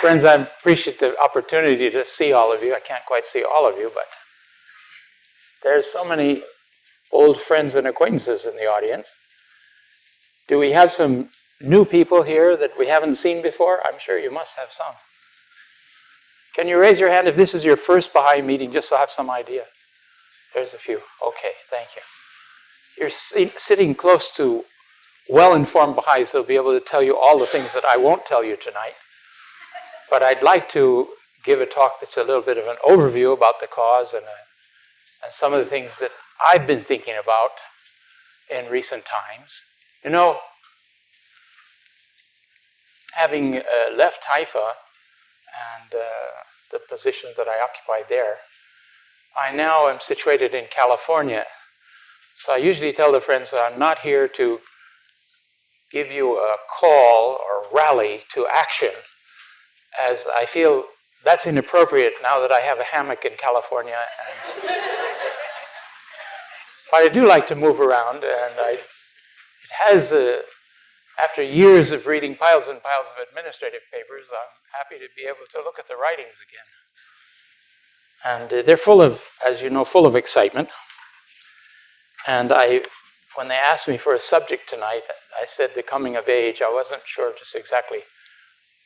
Friends, I appreciate the opportunity to see all of you. I can't quite see all of you, but there's so many old friends and acquaintances in the audience. Do we have some new people here that we haven't seen before? I'm sure you must have some. Can you raise your hand if this is your first Baha'i meeting, just so I have some idea? There's a few. Okay, thank you. You're sitting close to well-informed Baha'is who'll be able to tell you all the things that I won't tell you tonight. But I'd like to give a talk that's a little bit of an overview about the cause and some of the things that I've been thinking about in recent times. You know, having left Haifa and the position that I occupied there, I now am situated in California. So I usually tell the friends that I'm not here to give you a call or rally to action, as I feel that's inappropriate now that I have a hammock in California. But I do like to move around, and it has, after years of reading piles and piles of administrative papers, I'm happy to be able to look at the writings again. And they're full of, as you know, full of excitement. And when they asked me for a subject tonight, I said the coming of age. I wasn't sure just exactly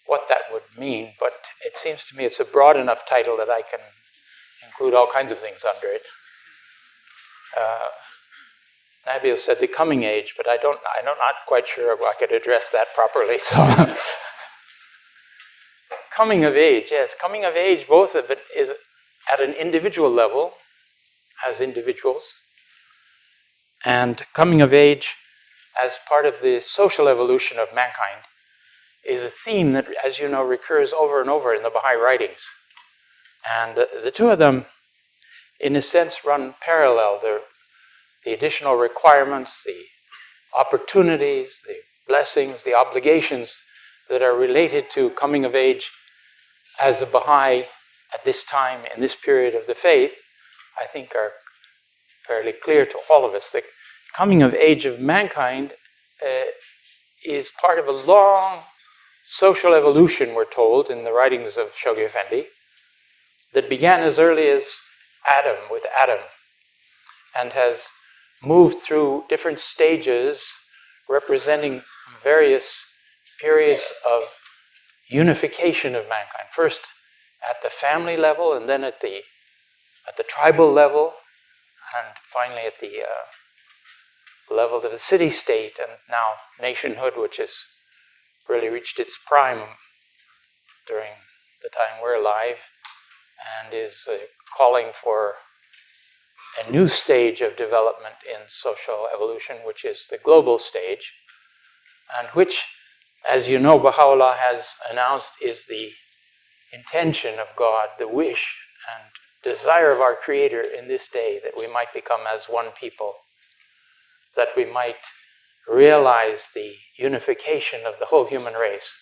what that would mean, but it seems to me it's a broad enough title that I can include all kinds of things under it. Nabil said the coming age, but I'm not quite sure if I could address that properly. So, coming of age, yes, coming of age, both of it is at an individual level, as individuals, and coming of age as part of the social evolution of mankind is a theme that, as you know, recurs over and over in the Baha'i writings. And the two of them, in a sense, run parallel. The additional requirements, the opportunities, the blessings, the obligations that are related to coming of age as a Baha'i at this time, in this period of the faith, I think are fairly clear to all of us. The coming of age of mankind is part of a long social evolution, we're told, in the writings of Shoghi Effendi, that began as early as Adam, with Adam, and has moved through different stages representing various periods of unification of mankind. First at the family level, and then at the tribal level, and finally at the level of the city-state, and now nationhood, which has really reached its prime during the time we're alive, and is calling for a new stage of development in social evolution, which is the global stage, and which, as you know, Baha'u'llah has announced is the intention of God, the wish and desire of our Creator in this day, that we might become as one people, that we might realize the unification of the whole human race.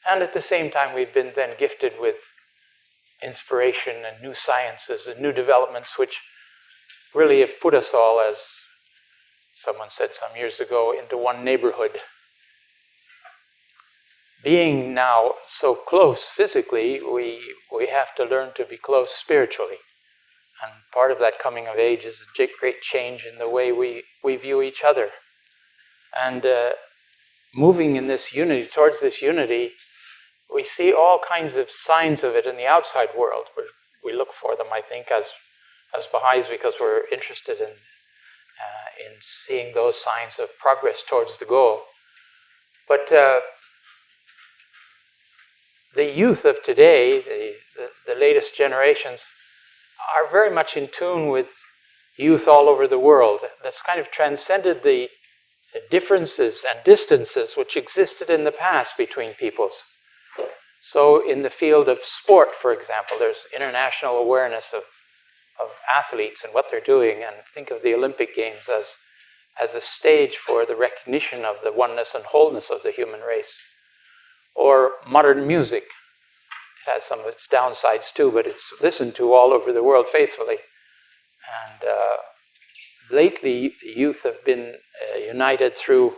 And at the same time, we've been then gifted with inspiration and new sciences and new developments, which really have put us all, as someone said some years ago, into one neighborhood. Being now so close physically, we have to learn to be close spiritually. And part of that coming of age is a great change in the way we view each other. And moving in this unity, towards this unity, we see all kinds of signs of it in the outside world. We look for them, I think, as Baha'is, because we're interested in seeing those signs of progress towards the goal. But the youth of today, the latest generations, are very much in tune with youth all over the world. That's kind of transcended the differences and distances which existed in the past between peoples. So in the field of sport, for example, there's international awareness of athletes and what they're doing, and think of the Olympic Games as a stage for the recognition of the oneness and wholeness of the human race. Or modern music. It has some of its downsides too, but it's listened to all over the world faithfully. And lately, youth have been united through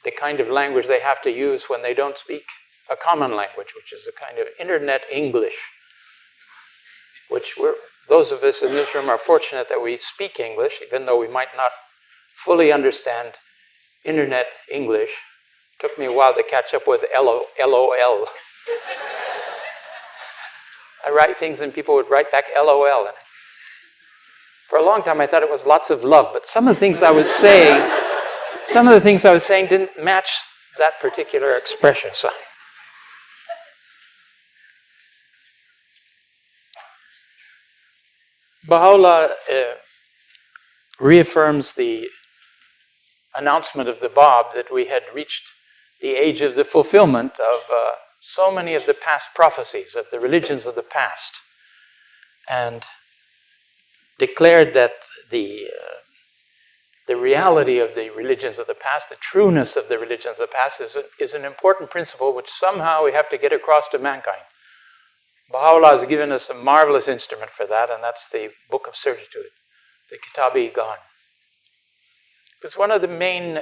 the kind of language they have to use when they don't speak a common language, which is a kind of internet English, which those of us in this room are fortunate that we speak English, even though we might not fully understand internet English. It took me a while to catch up with LOL. I write things and people would write back LOL. And for a long time I thought it was lots of love, but some of the things I was saying didn't match that particular expression. So Baha'u'llah reaffirms the announcement of the Bab that we had reached the age of the fulfillment of so many of the past prophecies of the religions of the past, and declared that the reality of the religions of the past, the trueness of the religions of the past is an important principle which somehow we have to get across to mankind. Baha'u'llah has given us a marvelous instrument for that, and that's the Book of Certitude, the Kitab-i-Gan. Because one of the main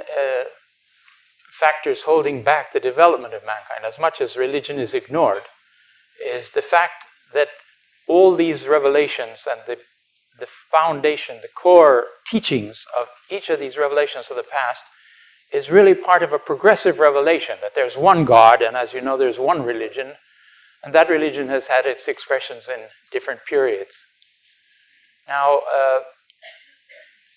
factors holding back the development of mankind, as much as religion is ignored, is the fact that all these revelations and the foundation, the core teachings of each of these revelations of the past is really part of a progressive revelation, that there's one God, and as you know, there's one religion, and that religion has had its expressions in different periods. Now,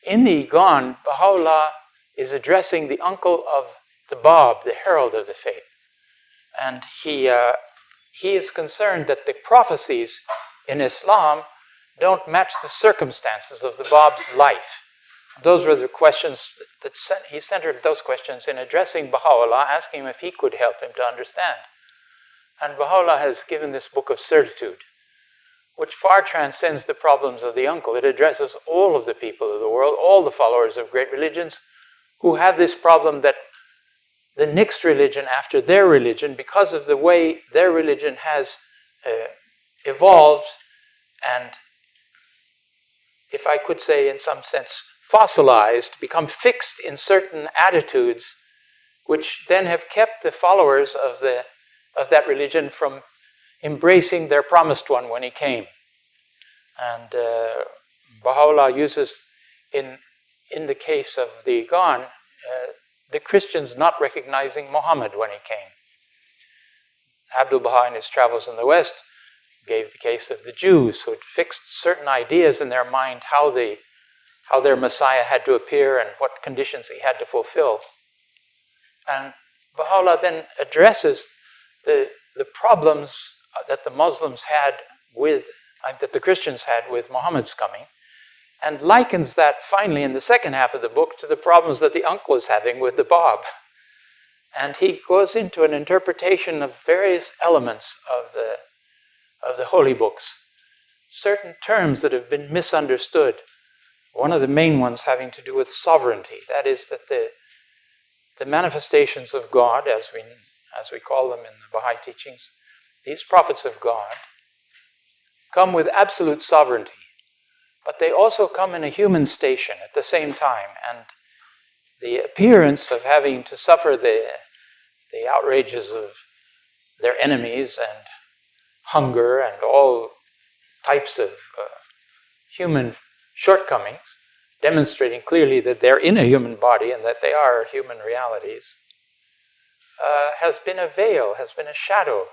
in the Gan, Baha'u'llah is addressing the uncle of the Bab, the herald of the faith. And he is concerned that the prophecies in Islam don't match the circumstances of the Bab's life. Those were the questions that he centered those questions in addressing Baha'u'llah, asking him if he could help him to understand. And Baha'u'llah has given this Book of Certitude, which far transcends the problems of the uncle. It addresses all of the people of the world, all the followers of great religions, who have this problem that the next religion after their religion, because of the way their religion has evolved and, if I could say in some sense, fossilized, become fixed in certain attitudes, which then have kept the followers of that religion from embracing their promised one when he came. And Baha'u'llah uses, in the case of the Gan, the Christians not recognizing Muhammad when he came. Abdul Baha, in his travels in the West, gave the case of the Jews who had fixed certain ideas in their mind how their Messiah had to appear and what conditions he had to fulfill. And Baha'u'llah then addresses the problems that the Muslims had that the Christians had with Muhammad's coming, and likens that finally in the second half of the book to the problems that the uncle is having with the Bab. And he goes into an interpretation of various elements of the holy books, certain terms that have been misunderstood. One of the main ones having to do with sovereignty. That is, that the manifestations of God, as we call them in the Baha'i teachings, these prophets of God come with absolute sovereignty, but they also come in a human station at the same time, and the appearance of having to suffer the outrages of their enemies and hunger and all types of human shortcomings, demonstrating clearly that they're in a human body and that they are human realities, has been a veil, has been a shadow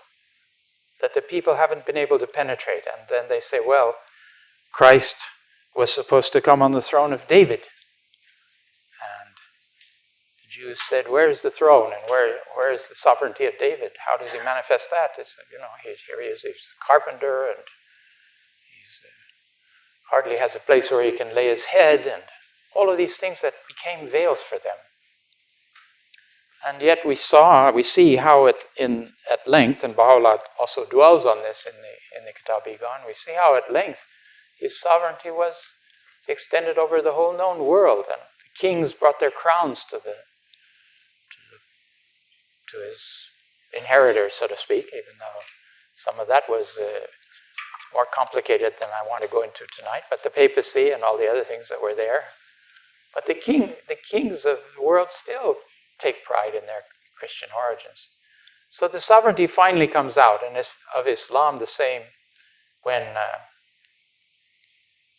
that the people haven't been able to penetrate. And then they say, well, Christ was supposed to come on the throne of David. And the Jews said, where is the throne and where is the sovereignty of David? How does he manifest that? It's, here he is, he's a carpenter, and he's hardly has a place where he can lay his head, and all of these things that became veils for them. And yet we see how at length, and Baha'u'llah also dwells on this in the Kitab-i-Gan, we see how at length his sovereignty was extended over the whole known world, and the kings brought their crowns to his inheritors, so to speak, even though some of that was more complicated than I want to go into tonight, but the papacy and all the other things that were there. But the kings of the world still take pride in their Christian origins. So the sovereignty finally comes out, and of Islam the same when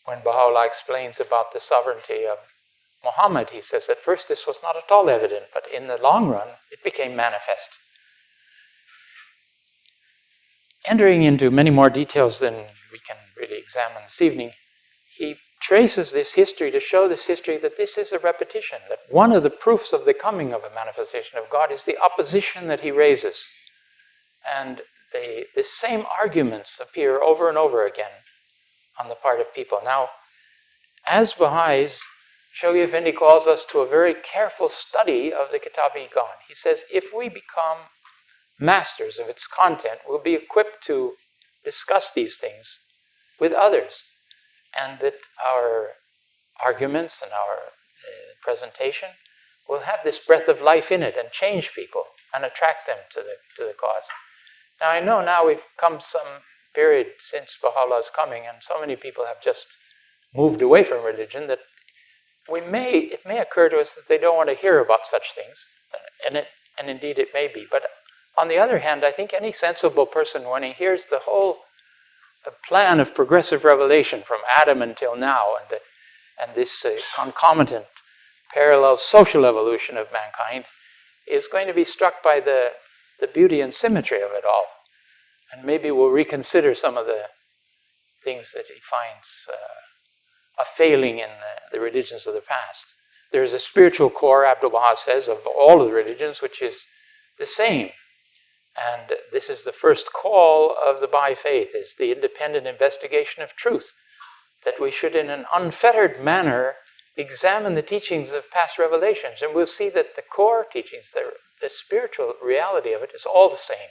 Baha'u'llah explains about the sovereignty of Muhammad. He says, at first this was not at all evident, but in the long run it became manifest. Entering into many more details than we can really examine this evening, he traces this history to show this history that this is a repetition, that one of the proofs of the coming of a manifestation of God is the opposition that he raises. And the same arguments appear over and over again on the part of people. Now, as Baha'is, Shoghi Effendi calls us to a very careful study of the Kitab-i-Gan. He says, if we become masters of its content, we'll be equipped to discuss these things with others, and that our arguments and our presentation will have this breath of life in it and change people and attract them to the cause. Now, I know now we've come some period since Baha'u'llah's coming, and so many people have just moved away from religion that it may occur to us that they don't want to hear about such things, and indeed it may be. But on the other hand, I think any sensible person, when he hears the whole plan of progressive revelation from Adam until now, and this concomitant parallel social evolution of mankind, is going to be struck by the beauty and symmetry of it all. And maybe we'll reconsider some of the things that he finds a failing in the religions of the past. There's a spiritual core, Abdu'l-Baha says, of all of the religions, which is the same. And this is the first call of the Baha'i faith, is the independent investigation of truth, that we should in an unfettered manner examine the teachings of past revelations, and we'll see that the core teachings, the spiritual reality of it is all the same.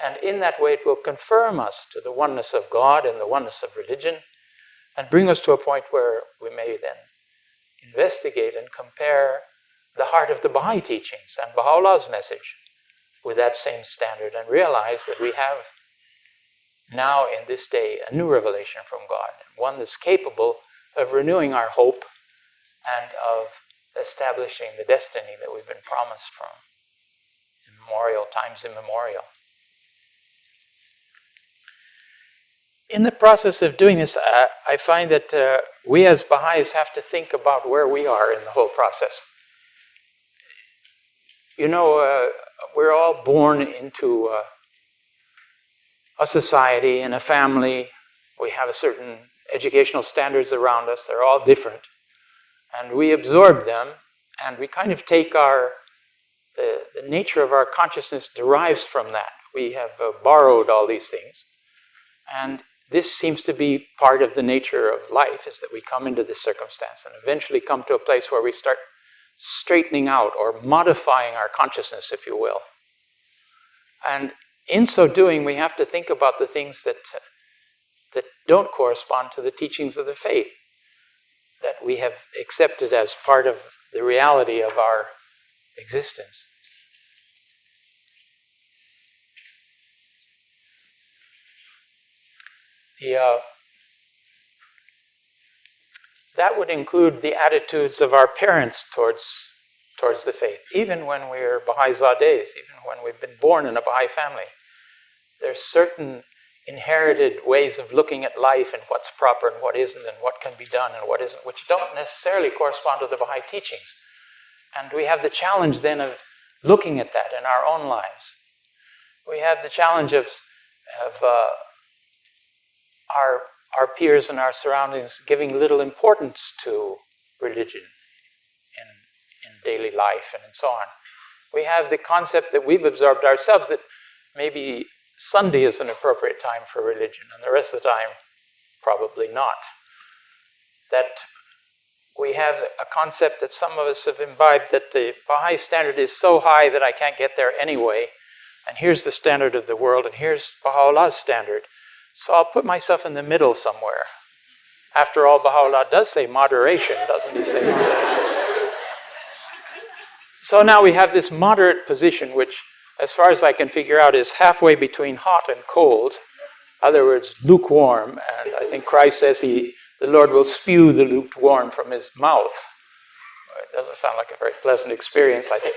And in that way it will confirm us to the oneness of God and the oneness of religion, and bring us to a point where we may then investigate and compare the heart of the Baha'i teachings and Baha'u'llah's message with that same standard, and realize that we have now in this day a new revelation from God, one that's capable of renewing our hope and of establishing the destiny that we've been promised from times immemorial. In the process of doing this, I find that we as Baha'is have to think about where we are in the whole process. You know, we're all born into a society and a family. We have a certain educational standards around us. They're all different. And we absorb them, and we kind of take the nature of our consciousness derives from that. We have borrowed all these things. And this seems to be part of the nature of life, is that we come into this circumstance and eventually come to a place where we start straightening out or modifying our consciousness, if you will. And in so doing, we have to think about the things that don't correspond to the teachings of the faith, that we have accepted as part of the reality of our existence. That would include the attitudes of our parents towards the faith, even when we're Baha'i Zadehs, even when we've been born in a Baha'i family. There's certain inherited ways of looking at life and what's proper and what isn't, and what can be done and what isn't, which don't necessarily correspond to the Baha'i teachings. And we have the challenge then of looking at that in our own lives. We have the challenge of our peers and our surroundings giving little importance to religion in daily life and so on. We have the concept that we've absorbed ourselves that maybe Sunday is an appropriate time for religion, and the rest of the time, probably not. That we have a concept that some of us have imbibed that the Baha'i standard is so high that I can't get there anyway, and here's the standard of the world, and here's Baha'u'llah's standard. So I'll put myself in the middle somewhere. After all, Baha'u'llah does say moderation, doesn't he say moderation? So now we have this moderate position, which, as far as I can figure out, is halfway between hot and cold. In other words, lukewarm. And I think Christ says the Lord will spew the lukewarm from his mouth. it doesn't sound like a very pleasant experience. I think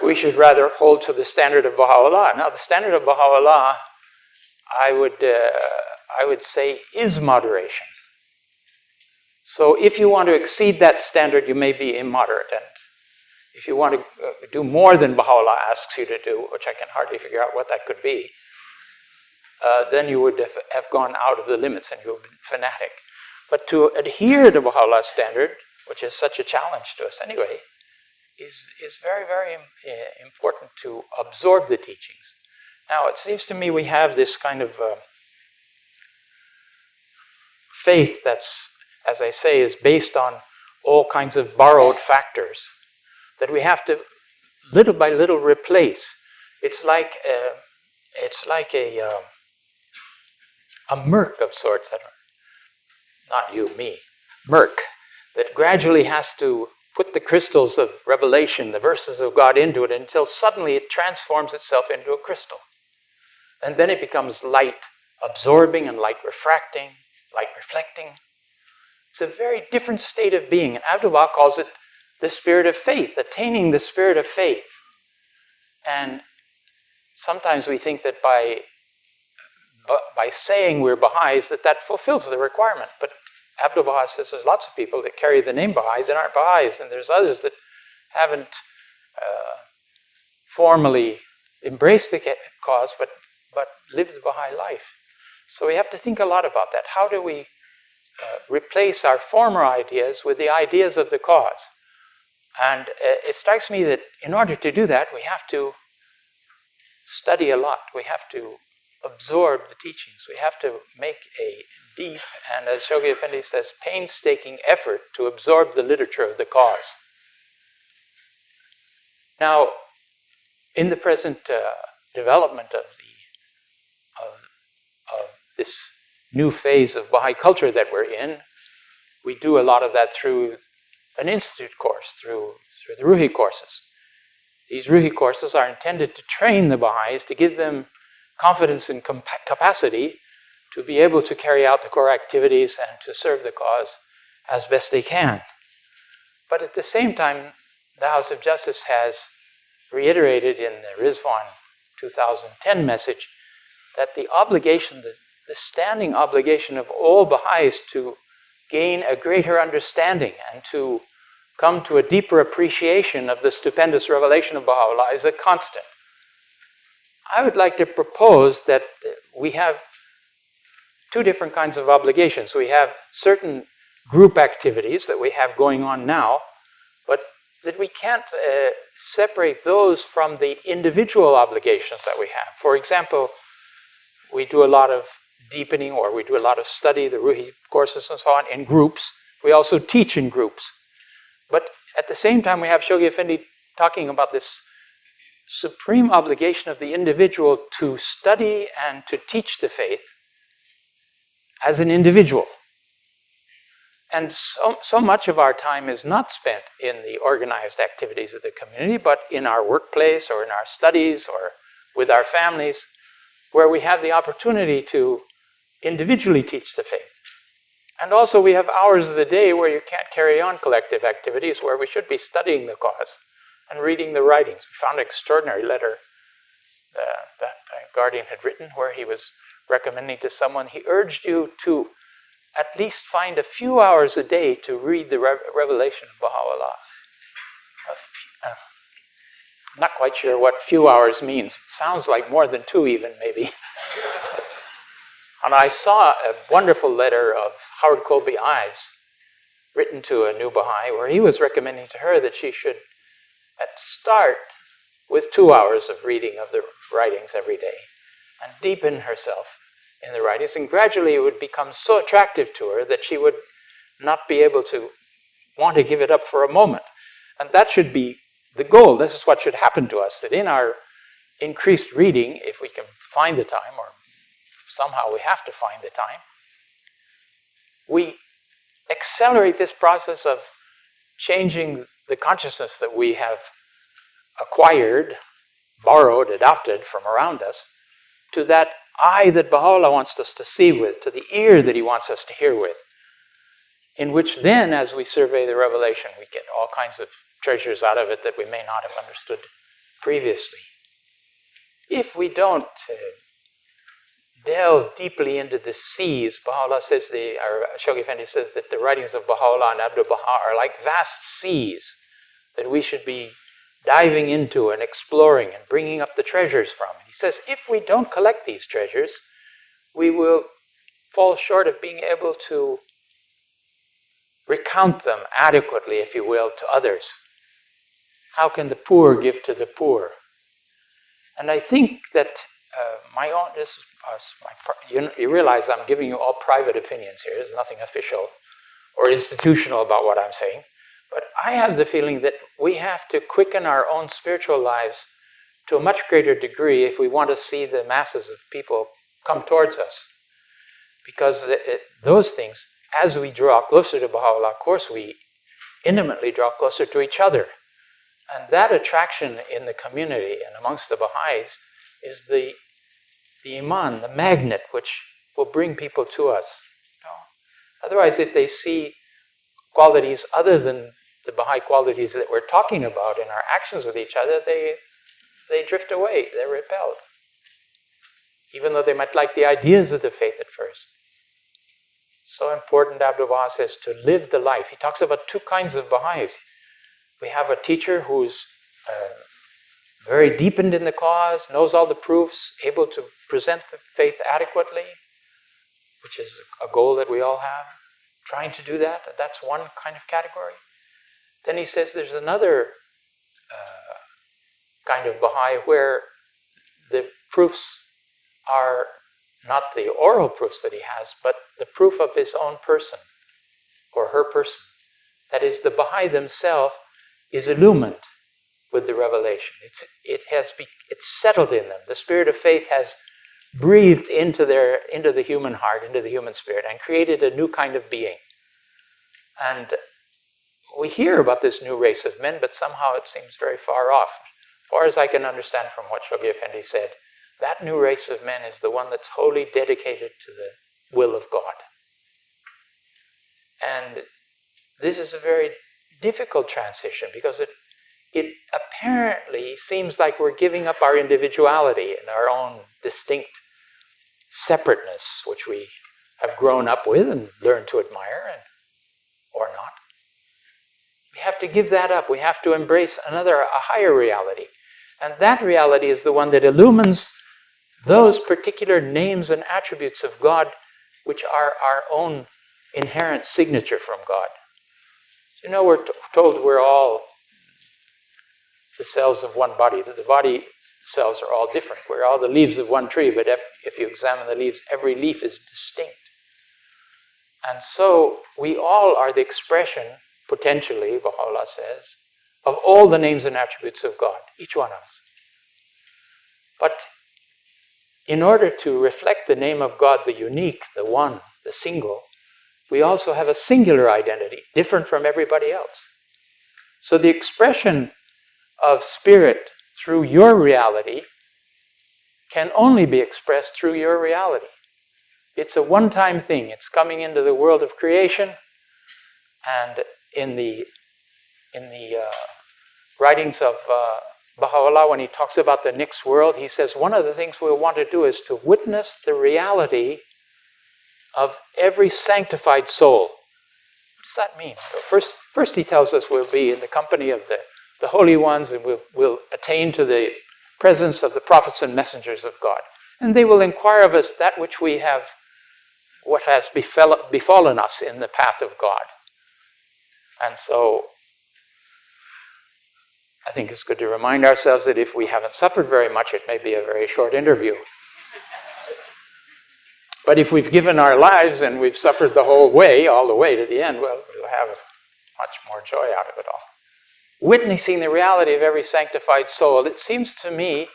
we should rather hold to the standard of Baha'u'llah. Now, the standard of Baha'u'llah, I would say, is moderation. So if you want to exceed that standard, you may be immoderate. And if you want to do more than Baha'u'llah asks you to do, which I can hardly figure out what that could be, then you would have gone out of the limits and you would have been fanatic. But to adhere to Baha'u'llah's standard, which is such a challenge to us anyway, is very, very important to absorb the teachings. Now, it seems to me we have this kind of faith that's, as I say, is based on all kinds of borrowed factors that we have to, little by little, replace. It's like a murk of sorts. Not you, me. Murk, that gradually has to put the crystals of revelation, the verses of God into it, until suddenly it transforms itself into a crystal. And then it becomes light absorbing and light refracting, light reflecting. It's a very different state of being. And Abdu'l-Baha calls it the spirit of faith, attaining the spirit of faith. And sometimes we think that by saying we're Baha'is, that fulfills the requirement. But Abdu'l-Baha says there's lots of people that carry the name Baha'i that aren't Baha'is, and there's others that haven't formally embraced the cause, but lived the Baha'i life. So we have to think a lot about that. How do we replace our former ideas with the ideas of the cause? And it strikes me that in order to do that, we have to study a lot. We have to absorb the teachings. We have to make a deep, and as Shoghi Effendi says, painstaking effort to absorb the literature of the cause. Now, in the present development of this new phase of Baha'i culture that we're in, we do a lot of that through an institute course, through the Ruhi courses. These Ruhi courses are intended to train the Baha'is, to give them confidence and capacity to be able to carry out the core activities and to serve the cause as best they can. But at the same time, the House of Justice has reiterated in the Rizwan 2010 message that the obligation, the standing obligation of all Baha'is to gain a greater understanding and to come to a deeper appreciation of the stupendous revelation of Baha'u'llah is a constant. I would like to propose that we have two different kinds of obligations. We have certain group activities that we have going on now, but that we can't separate those from the individual obligations that we have. For example, we do a lot of deepening, or we do a lot of study, the Ruhi courses and so on, in groups. We also teach in groups. But at the same time, we have Shoghi Effendi talking about this supreme obligation of the individual to study and to teach the faith as an individual. And so much of our time is not spent in the organized activities of the community, but in our workplace or in our studies or with our families, where we have the opportunity to individually teach the faith. And also we have hours of the day where you can't carry on collective activities, where we should be studying the cause and reading the writings. We found an extraordinary letter that Guardian had written, where he was recommending to someone, he urged you to at least find a few hours a day to read the revelation of Baha'u'llah. I'm not quite sure what few hours means. It sounds like more than 2 even, maybe. And I saw a wonderful letter of Howard Colby Ives, written to a new Baha'i, where he was recommending to her that she should start with 2 hours of reading of the writings every day and deepen herself in the writings, and gradually it would become so attractive to her that she would not be able to want to give it up for a moment. And that should be the goal. This is what should happen to us, that in our increased reading, if we can find the time, or somehow we have to find the time, we accelerate this process of changing the consciousness that we have acquired, borrowed, adopted from around us, to that eye that Baha'u'llah wants us to see with, to the ear that he wants us to hear with. in which then, as we survey the revelation, we get all kinds of treasures out of it that we may not have understood previously. If we don't delve deeply into the seas, Baha'u'llah says, Shoghi Effendi says that the writings of Baha'u'llah and Abdul Baha are like vast seas that we should be diving into and exploring and bringing up the treasures from. He says, if we don't collect these treasures, we will fall short of being able to recount them adequately, if you will, to others. How can the poor give to the poor? And I think that you realize I'm giving you all private opinions here. There's nothing official or institutional about what I'm saying. But I have the feeling that we have to quicken our own spiritual lives to a much greater degree if we want to see the masses of people come towards us. Because those things, as we draw closer to Baha'u'llah, of course we intimately draw closer to each other. And that attraction in the community and amongst the Baha'is is the iman, the magnet, which will bring people to us. Otherwise, if they see qualities other than the Baha'i qualities that we're talking about in our actions with each other, they drift away, they're repelled. Even though they might like the ideas of the faith at first. So important, Abdul Baha says, to live the life. He talks about two kinds of Baha'is. We have a teacher who's very deepened in the cause, knows all the proofs, able to present the faith adequately, which is a goal that we all have, trying to do that. That's one kind of category. Then he says there's another kind of Baha'i where the proofs are not the oral proofs that he has, but the proof of his own person or her person. That is, the Baha'i themselves is illumined with the revelation. It's settled in them. The spirit of faith has breathed into the human heart, into the human spirit, and created a new kind of being. And we hear about this new race of men, but somehow it seems very far off. As far as I can understand from what Shoghi Effendi said, that new race of men is the one that's wholly dedicated to the will of God. And this is a very difficult transition because it apparently seems like we're giving up our individuality and our own distinct separateness, which we have grown up with and learned to admire, or not. We have to give that up. We have to embrace a higher reality. And that reality is the one that illumines those particular names and attributes of God, which are our own inherent signature from God. We're told we're all the cells of one body, that the body cells are all different. We're all the leaves of one tree, but if you examine the leaves, every leaf is distinct. And so we all are the expression, potentially, Baha'u'llah says, of all the names and attributes of God, each one of us. But in order to reflect the name of God, the unique, the one, the single, we also have a singular identity, different from everybody else. So the expression of spirit through your reality can only be expressed through your reality. It's a one-time thing. It's coming into the world of creation, and in the writings of Baha'u'llah, when he talks about the next world, he says one of the things we'll want to do is to witness the reality of every sanctified soul. What does that mean? First he tells us we'll be in the company of the holy ones, and we'll attain to the presence of the prophets and messengers of God. And they will inquire of us that which we have, what has befallen us in the path of God. And so I think it's good to remind ourselves that if we haven't suffered very much, it may be a very short interview. But if we've given our lives and we've suffered the whole way, all the way to the end, well, we'll have much more joy out of it all. Witnessing the reality of every sanctified soul, it seems to me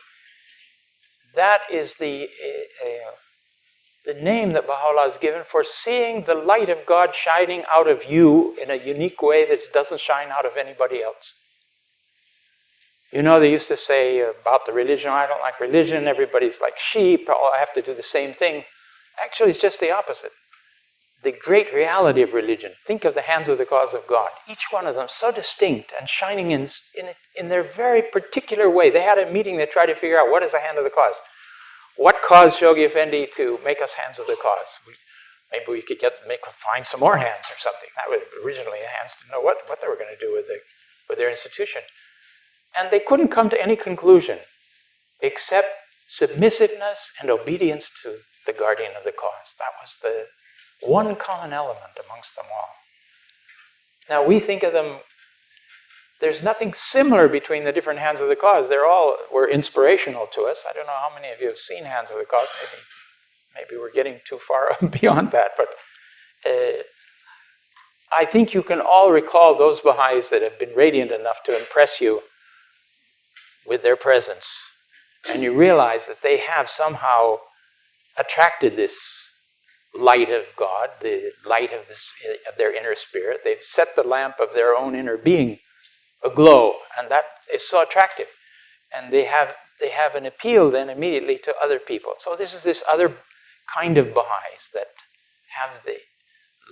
that is the name that Baha'u'llah has given for seeing the light of God shining out of you in a unique way that it doesn't shine out of anybody else. They used to say about the religion, I don't like religion, everybody's like sheep, I have to do the same thing. Actually, it's just the opposite. the great reality of religion. Think of the hands of the cause of God. Each one of them so distinct and shining in their very particular way. They had a meeting, they tried to figure out what is the hand of the cause. What caused Shoghi Effendi to make us hands of the cause? Maybe we could find some more hands or something. That was originally the hands didn't know what they were going to do with their institution. And they couldn't come to any conclusion except submissiveness and obedience to the guardian of the cause. That was the one common element amongst them all. Now we think of them, there's nothing similar between the different hands of the cause. Were inspirational to us. I don't know how many of you have seen Hands of the Cause. Maybe we're getting too far beyond that, but I think you can all recall those Baha'is that have been radiant enough to impress you with their presence. And you realize that they have somehow attracted this light of God, the light of their inner spirit. They've set the lamp of their own inner being aglow, and that is so attractive. And they have an appeal then immediately to other people. So this other kind of Baha'is that have the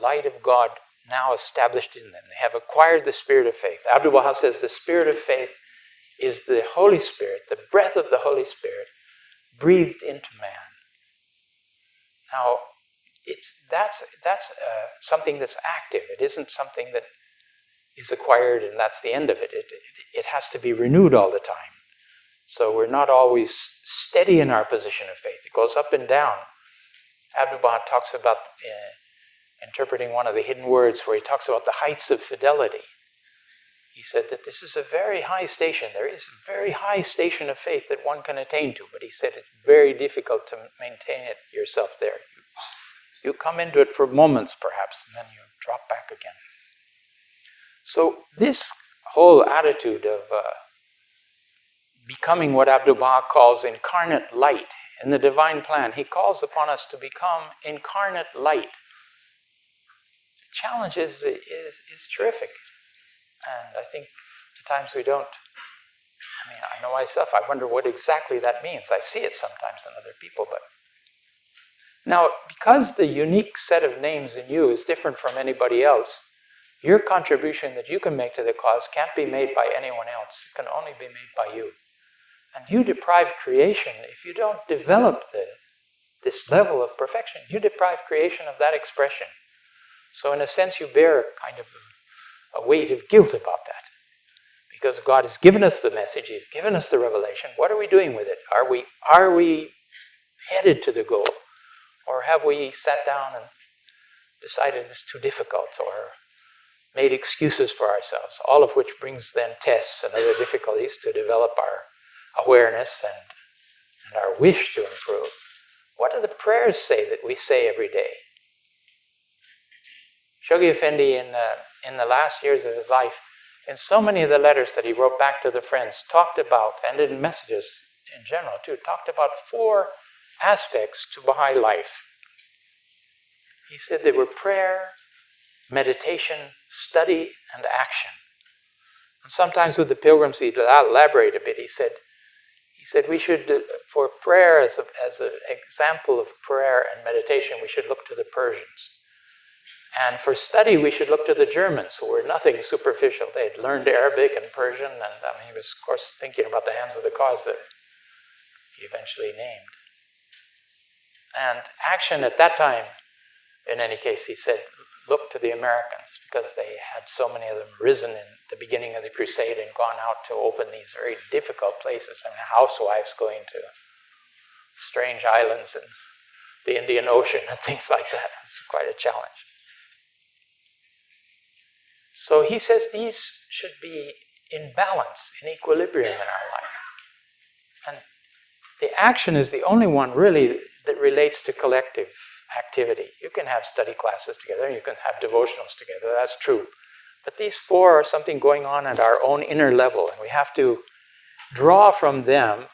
light of God now established in them. They have acquired the spirit of faith. Abdu'l-Baha says the spirit of faith is the Holy Spirit, the breath of the Holy Spirit breathed into man. Now, that's something that's active. It isn't something that is acquired and that's the end of it. It has to be renewed all the time. So we're not always steady in our position of faith. It goes up and down. Abdu'l-Baha talks about interpreting one of the hidden words where he talks about the heights of fidelity. He said that this is a very high station. There is a very high station of faith that one can attain to, but he said it's very difficult to maintain it yourself there. You come into it for moments, perhaps, and then you drop back again. So this whole attitude of becoming what Abdu'l-Baha calls incarnate light in the divine plan, he calls upon us to become incarnate light. The challenge is terrific. And I think at times we don't. I know myself, I wonder what exactly that means. I see it sometimes in other people, but now, because the unique set of names in you is different from anybody else, your contribution that you can make to the cause can't be made by anyone else. It can only be made by you. And you deprive creation, if you don't develop this level of perfection, you deprive creation of that expression. So in a sense, you bear kind of a weight of guilt about that. Because God has given us the message, He's given us the revelation. What are we doing with it? Are we headed to the goal? Or have we sat down and decided it's too difficult, or made excuses for ourselves, all of which brings then tests and other difficulties to develop our awareness and our wish to improve. What do the prayers say that we say every day? Shoghi Effendi, in the last years of his life, in so many of the letters that he wrote back to the friends, talked about, and in messages in general too, talked about 4 aspects to Baha'i life. He said they were prayer, meditation, study, and action. And sometimes with the pilgrims, he'd elaborate a bit. He said we should, for prayer as an example of prayer and meditation, we should look to the Persians. And for study, we should look to the Germans, who were nothing superficial. They had learned Arabic and Persian, and he was, of course, thinking about the hands of the cause that he eventually named. And action at that time, in any case, he said, look to the Americans, because they had so many of them risen in the beginning of the crusade and gone out to open these very difficult places. Housewives going to strange islands in the Indian Ocean and things like that. It's quite a challenge. So he says these should be in balance, in equilibrium in our life. And the action is the only one really that relates to collective activity. You can have study classes together, you can have devotionals together, that's true. But these 4 are something going on at our own inner level, and we have to draw from them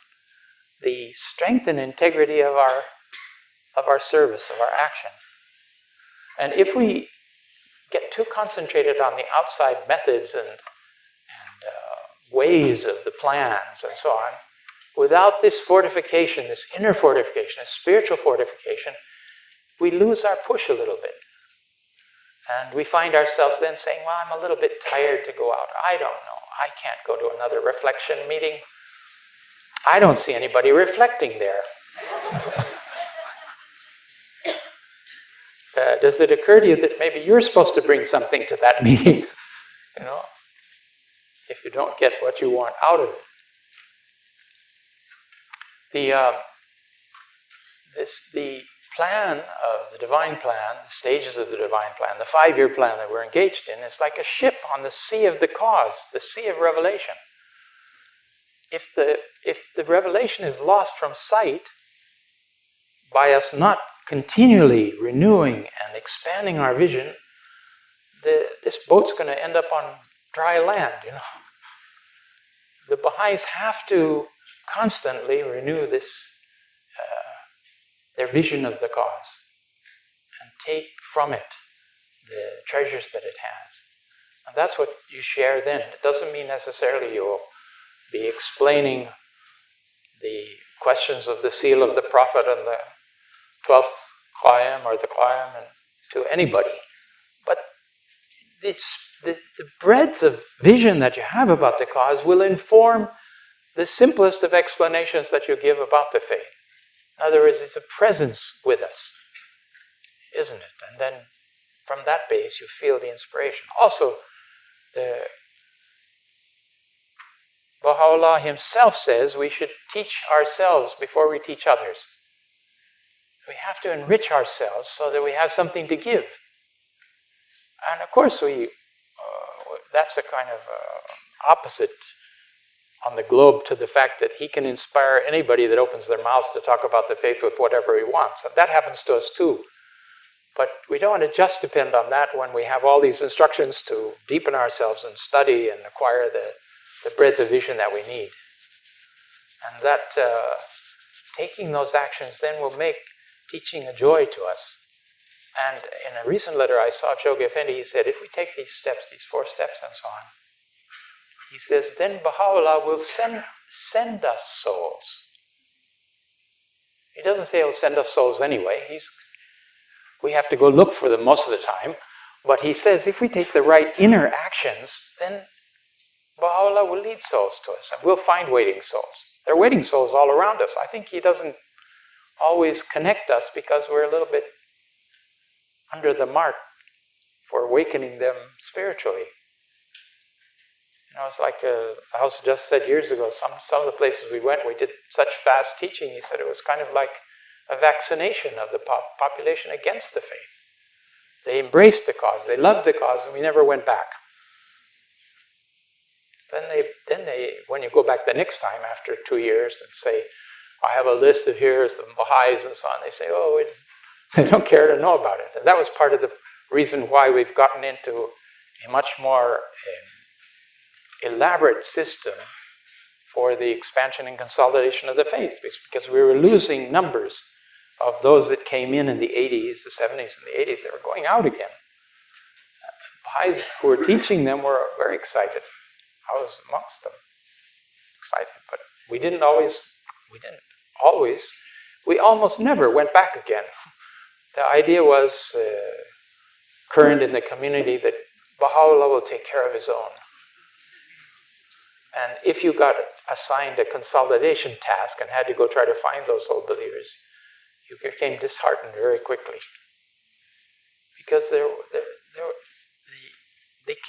the strength and integrity of our service, of our action. And if we get too concentrated on the outside methods and ways of the plans and so on, without this fortification, this inner fortification, this spiritual fortification, we lose our push a little bit. And we find ourselves then saying, well, I'm a little bit tired to go out. I don't know. I can't go to another reflection meeting. I don't see anybody reflecting there. Does it occur to you that maybe you're supposed to bring something to that meeting? If you don't get what you want out of it. The plan of the divine plan, the stages of the divine plan, the 5-year plan that we're engaged in, is like a ship on the sea of the cause, the sea of revelation. If the revelation is lost from sight by us not continually renewing and expanding our vision, this boat's going to end up on dry land, The Baha'is have to constantly renew their vision of the cause and take from it the treasures that it has. And that's what you share then. It doesn't mean necessarily you'll be explaining the questions of the seal of the Prophet and the 12th Qayyam or the Qayyam to anybody. But the breadth of vision that you have about the cause will inform the simplest of explanations that you give about the faith. In other words, it's a presence with us, isn't it? And then from that base, you feel the inspiration. Also, Baha'u'llah himself says we should teach ourselves before we teach others. We have to enrich ourselves so that we have something to give. And of course, that's a kind of opposite on the globe to the fact that he can inspire anybody that opens their mouths to talk about the faith with whatever he wants. And that happens to us too. But we don't want to just depend on that when we have all these instructions to deepen ourselves and study and acquire the breadth of vision that we need. And that taking those actions then will make teaching a joy to us. And in a recent letter I saw Chogi Effendi, he said, if we take these steps, these 4 steps and so on, he says, then Baha'u'llah will send us souls. He doesn't say he'll send us souls anyway. We have to go look for them most of the time. But he says if we take the right inner actions, then Baha'u'llah will lead souls to us. And we'll find waiting souls. There are waiting souls all around us. I think he doesn't always connect us because we're a little bit under the mark for awakening them spiritually. It's like House just said years ago, some of the places we went, we did such fast teaching, he said it was kind of like a vaccination of the population against the faith. They embraced the cause, they loved the cause, and we never went back. Then they, when you go back the next time after 2 years and say, I have a list of here's the Baha'is and so on, they say, they don't care to know about it. And that was part of the reason why we've gotten into a much more elaborate system for the expansion and consolidation of the faith, because we were losing numbers of those that came in the 80s, the 70s and the 80s. They were going out again. Baha'is who were teaching them were very excited. I was amongst them, excited. But we almost never went back again. The idea was current in the community that Baha'u'llah will take care of his own. And if you got assigned a consolidation task and had to go try to find those old believers, you became disheartened very quickly. Because they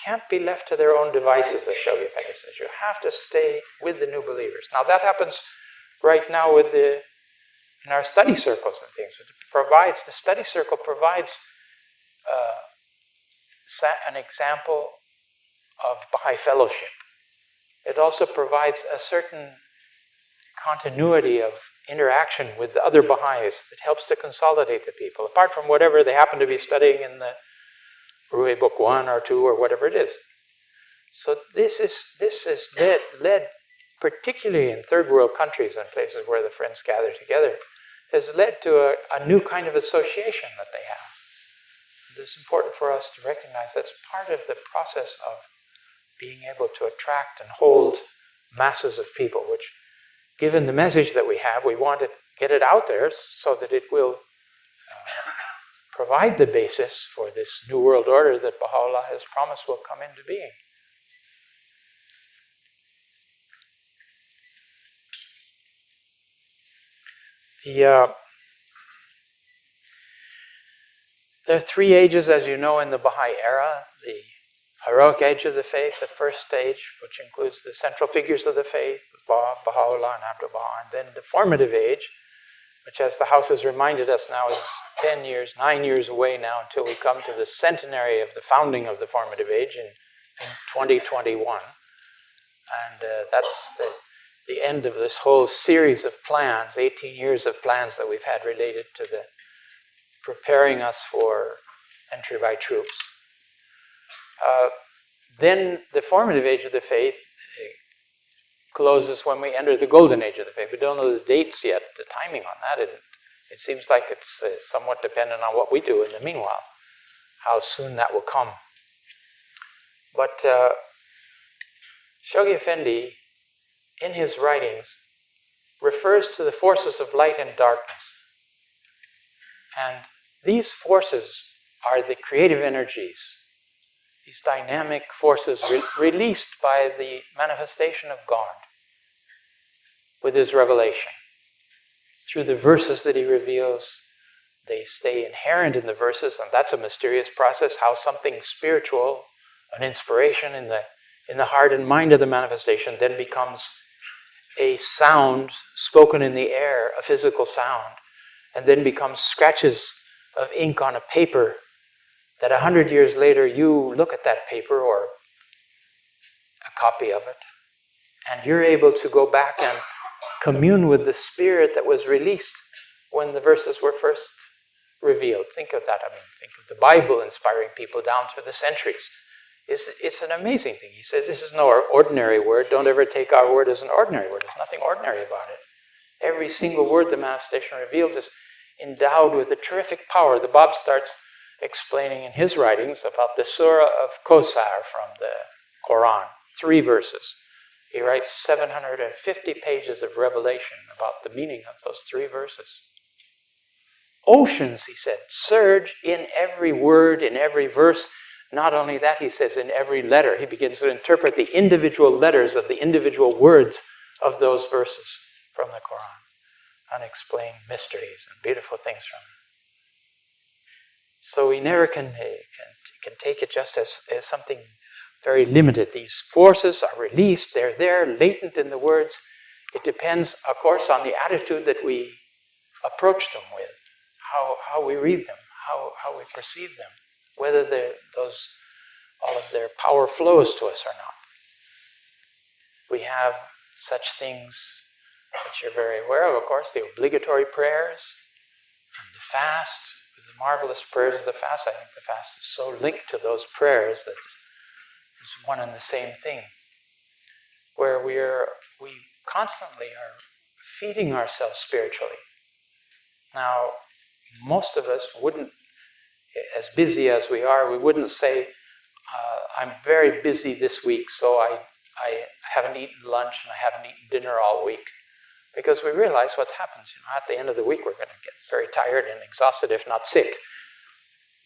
can't be left to their own devices, as Chogi Effendi says. You have to stay with the new believers. Now that happens right now in our study circles and things. The study circle provides an example of Baha'i fellowship. It also provides a certain continuity of interaction with the other Baha'is that helps to consolidate the people, apart from whatever they happen to be studying in the Ruhe Book 1 or 2 or whatever it is. So this is led, particularly in third world countries and places where the friends gather together, has led to a new kind of association that they have. It's important for us to recognize that's part of the process of being able to attract and hold masses of people, which, given the message that we have, we want to get it out there so that it will provide the basis for this new world order that Baha'u'llah has promised will come into being. There are 3 ages, as you know, in the Baha'i era. The heroic age of the faith, the first stage, which includes the central figures of the faith, Baha'u'llah and Abdu'l-Baha, and then the formative age, which, as the House has reminded us now, is 10 years, 9 years away now until we come to the centenary of the founding of the formative age in 2021. And that's the end of this whole series of plans, 18 years of plans that we've had related to the preparing us for entry by troops. Then the formative age of the faith closes when we enter the golden age of the faith. We don't know the dates yet, the timing on that. It seems like it's somewhat dependent on what we do in the meanwhile, how soon that will come. But Shoghi Effendi, in his writings, refers to the forces of light and darkness. And these forces are the creative energies, these dynamic forces released by the manifestation of God with his revelation. Through the verses that he reveals, they stay inherent in the verses, and that's a mysterious process, how something spiritual, an inspiration in the heart and mind of the manifestation, then becomes a sound spoken in the air, a physical sound, and then becomes scratches of ink on a paper that 100 years later you look at that paper or a copy of it, and you're able to go back and commune with the spirit that was released when the verses were first revealed. Think of that. Think of the Bible inspiring people down through the centuries. It's an amazing thing. He says this is no ordinary word. Don't ever take our word as an ordinary word. There's nothing ordinary about it. Every single word the manifestation reveals is endowed with a terrific power. The Bab starts explaining in his writings about the Surah of Kosar from the Quran, 3 verses. He writes 750 pages of revelation about the meaning of those 3 verses. Oceans, he said, surge in every word, in every verse. Not only that, he says, in every letter. He begins to interpret the individual letters of the individual words of those verses from the Quran. Unexplained mysteries and beautiful things from it. So we never can take it just as something very limited. These forces are released, they're there, latent in the words. It depends, of course, on the attitude that we approach them with, how we read them, how we perceive them, whether all of their power flows to us or not. We have such things which you're very aware of course, the obligatory prayers and the fast, the marvelous prayers of the fast. I think the fast is so linked to those prayers that it's one and the same thing, where we constantly are feeding ourselves spiritually. Now, most of us wouldn't, as busy as we are, we wouldn't say, I'm very busy this week, so I haven't eaten lunch and I haven't eaten dinner all week. Because we realize what happens. At the end of the week, we're going to get very tired and exhausted, if not sick.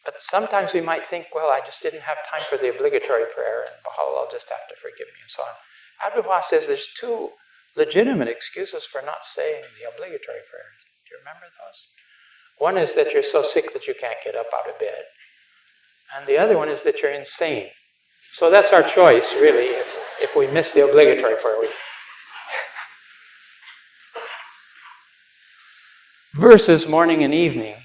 But sometimes we might think, well, I just didn't have time for the obligatory prayer, and Baha'u'llah will just have to forgive me, and so on. Abdu'l-Baha says there's 2 legitimate excuses for not saying the obligatory prayers. Do you remember those? One is that you're so sick that you can't get up out of bed. And the other one is that you're insane. So that's our choice, really, if we miss the obligatory prayer. Verses morning and evening.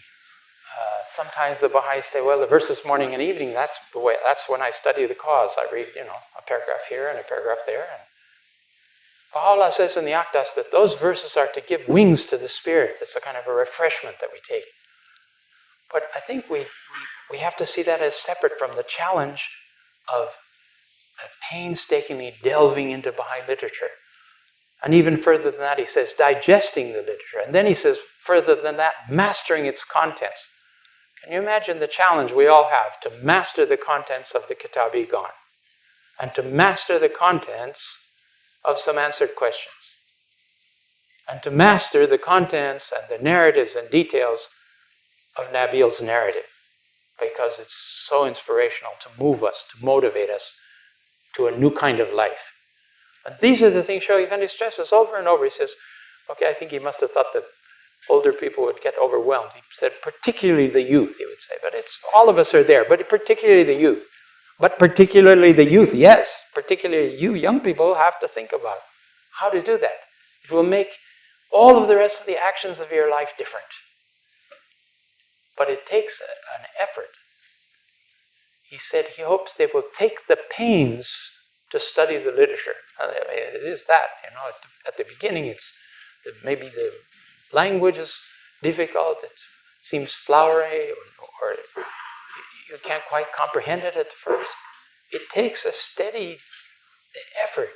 Sometimes the Baha'is say, well, the verses morning and evening, that's when I study the cause. I read, a paragraph here and a paragraph there. And Baha'u'llah says in the Aqdas that those verses are to give wings to the spirit. It's a kind of a refreshment that we take. But I think we have to see that as separate from the challenge of painstakingly delving into Baha'i literature. And even further than that, he says, digesting the literature. And then he says, further than that, mastering its contents. Can you imagine the challenge we all have to master the contents of the Kitab-i-Gan and to master the contents of some answered questions and to master the contents and the narratives and details of Nabil's narrative? because it's so inspirational to move us, to motivate us to a new kind of life. And these are the things Shoghi Effendi stresses over and over. He says, okay, I think he must have thought that older people would get overwhelmed. He said, particularly the youth, he would say. But it's all of us are there, but particularly the youth. But particularly the youth, yes. Particularly you young people have to think about how to do that. It will make all of the rest of the actions of your life different. But it takes an effort. He said he hopes they will take the pains to study the literature. It is that, at the beginning it's maybe the language is difficult, it seems flowery, or you can't quite comprehend it at first. It takes a steady effort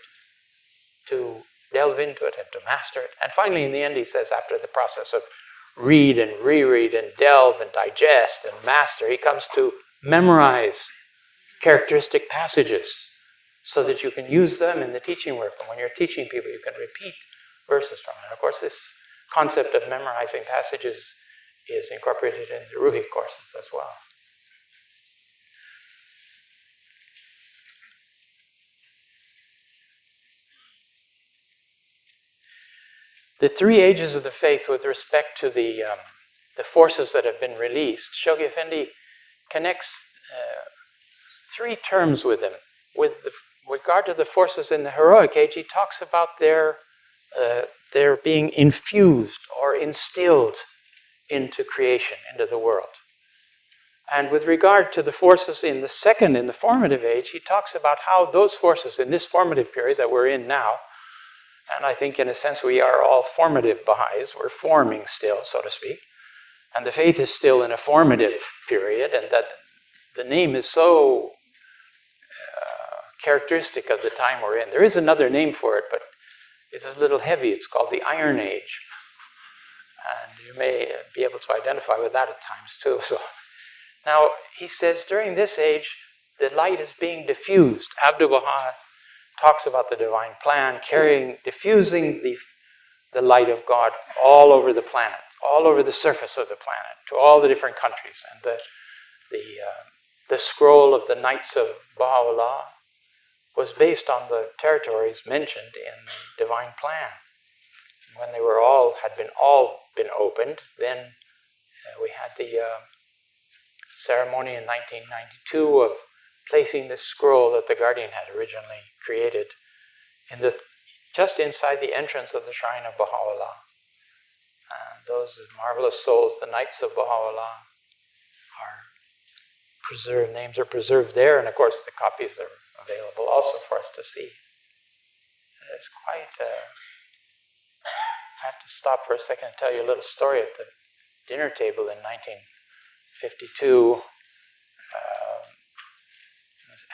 to delve into it and to master it. And finally, in the end, he says, after the process of read and reread and delve and digest and master, he comes to memorize characteristic passages so that you can use them in the teaching work. And when you're teaching people, you can repeat verses from it. And of course, this concept of memorizing passages is incorporated in the Ruhi courses as well. The three ages of the faith with respect to the forces that have been released, Shoghi Effendi connects three terms with them. With regard to the forces in the heroic age, he talks about their being infused or instilled into creation, into the world. And with regard to the forces in the formative age, he talks about how those forces in this formative period that we're in now, and I think in a sense we are all formative Baha'is, we're forming still, so to speak, and the faith is still in a formative period, and that the name is so characteristic of the time we're in. There is another name for it, but it's a little heavy. It's called the Iron Age. And you may be able to identify with that at times too. So now, he says, during this age, the light is being diffused. Abdul Baha talks about the divine plan, diffusing the light of God all over the planet, all over the surface of the planet, to all the different countries. And the scroll of the Knights of Baha'u'llah was based on the territories mentioned in the divine plan. When they were had all been opened, then we had the ceremony in 1992 of placing this scroll that the Guardian had originally created just inside the entrance of the shrine of Baha'u'llah. And those marvelous souls, the Knights of Baha'u'llah, are preserved. Names are preserved there, and of course the copies are available also for us to see. It's quite. I have to stop for a second and tell you a little story. At the dinner table in 1952,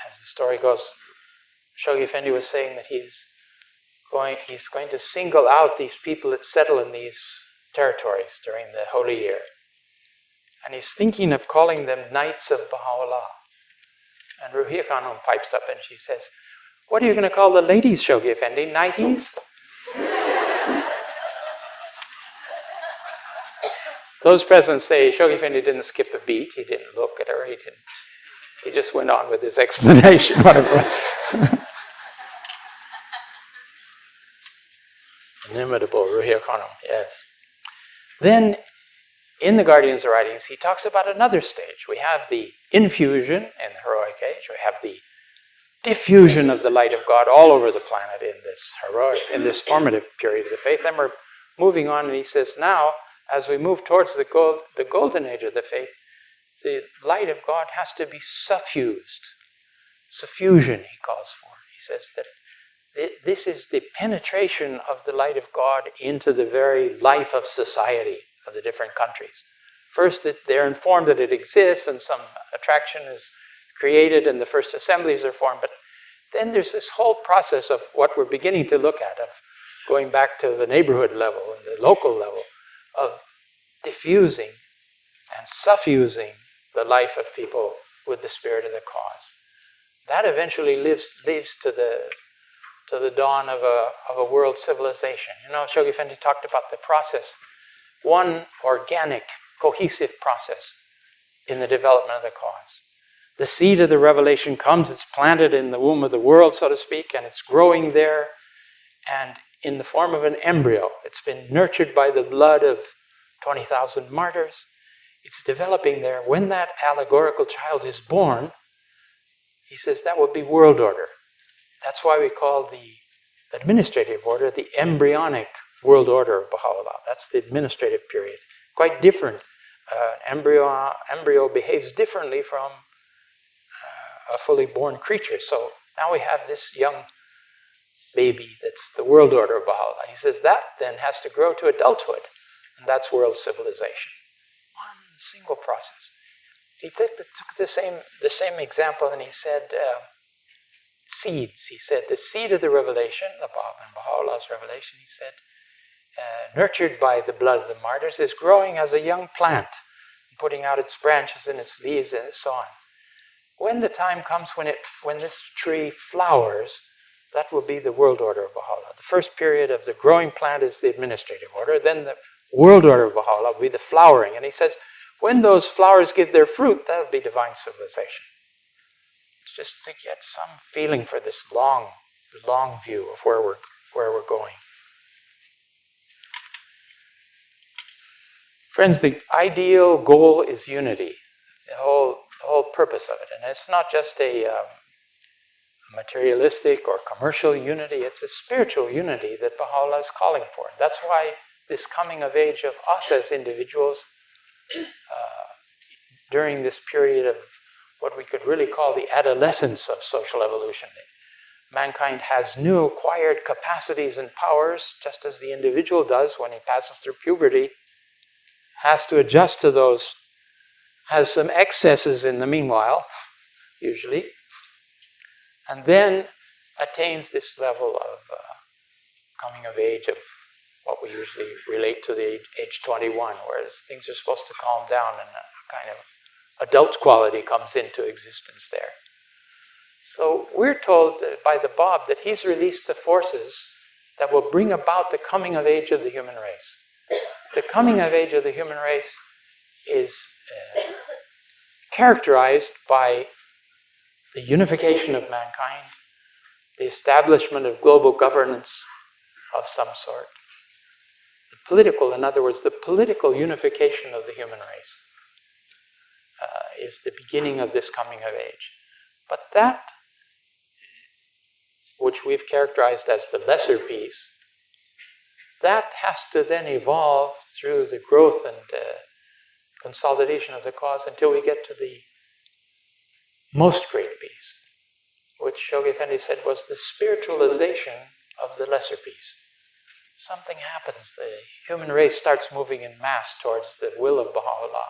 as the story goes, Shoghi Effendi was saying that he's going to single out these people that settle in these territories during the Holy Year. And he's thinking of calling them Knights of Baha'u'llah. And Ruhiya Khanum pipes up and she says, "What are you going to call the ladies, Shoghi Effendi? Knighties?" Those present say Shoghi Effendi didn't skip a beat. He didn't look at her. He just went on with his explanation. Inimitable Ruhiya Khanum, yes. Then, in the Guardian's writings, he talks about another stage. We have the infusion in the heroic age. We have the diffusion of the light of God all over the planet in this formative period of the faith. Then we're moving on, and he says, now, as we move towards the golden age of the faith, the light of God has to be suffused. Suffusion, he calls for. He says that this is the penetration of the light of God into the very life of society of the different countries. First, they're informed that it exists and some attraction is created and the first assemblies are formed, but then there's this whole process of what we're beginning to look at, of going back to the neighborhood level and the local level, of diffusing and suffusing the life of people with the spirit of the cause. That eventually leads to the dawn of a world civilization. Shoghi Effendi talked about the process. One organic, cohesive process in the development of the cause. The seed of the revelation comes, it's planted in the womb of the world, so to speak, and it's growing there, and in the form of an embryo. It's been nurtured by the blood of 20,000 martyrs. It's developing there. When that allegorical child is born, he says that will be world order. That's why we call the administrative order the embryonic world order of Baha'u'llah. That's the administrative period. Quite different. Embryo behaves differently from a fully born creature. So now we have this young baby that's the world order of Baha'u'llah. He says that then has to grow to adulthood, and that's world civilization. One single process. He took the same example, and he said seeds. He said the seed of the revelation, the Bab and Baha'u'llah's revelation, he said, nurtured by the blood of the martyrs, is growing as a young plant, putting out its branches and its leaves and so on. When the time comes when this tree flowers, that will be the world order of Baha'u'llah. The first period of the growing plant is the administrative order. Then the world order of Baha'u'llah will be the flowering. And he says, when those flowers give their fruit, that will be divine civilization. It's just to get some feeling for this long view of where we're going. Friends, the ideal goal is unity. The whole purpose of it. And it's not just a materialistic or commercial unity, it's a spiritual unity that Baha'u'llah is calling for. That's why this coming of age of us as individuals during this period of what we could really call the adolescence of social evolution. Mankind has new acquired capacities and powers, just as the individual does when he passes through puberty, has to adjust to those, has some excesses in the meanwhile, usually, and then attains this level of coming of age of what we usually relate to the age 21, whereas things are supposed to calm down and a kind of adult quality comes into existence there. So we're told by the Bab that he's released the forces that will bring about the coming of age of the human race. The coming of age of the human race is characterized by the unification of mankind, the establishment of global governance of some sort. The political, in other words, the political unification of the human race is the beginning of this coming of age. But that, which we've characterized as the lesser peace, that has to then evolve through the growth and consolidation of the cause until we get to the most great peace, which Shoghi Effendi said was the spiritualization of the lesser peace. Something happens, the human race starts moving in mass towards the will of Baha'u'llah.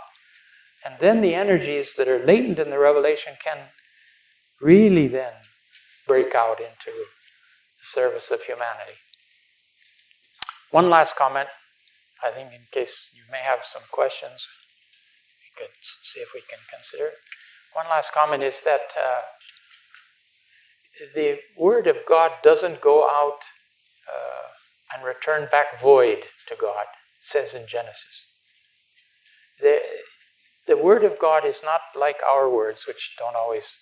And then the energies that are latent in the revelation can really then break out into the service of humanity. One last comment, I think in case you may have some questions, we could see if we can consider. One last comment is that the Word of God doesn't go out and return back void to God, it says in Genesis. The Word of God is not like our words, which don't always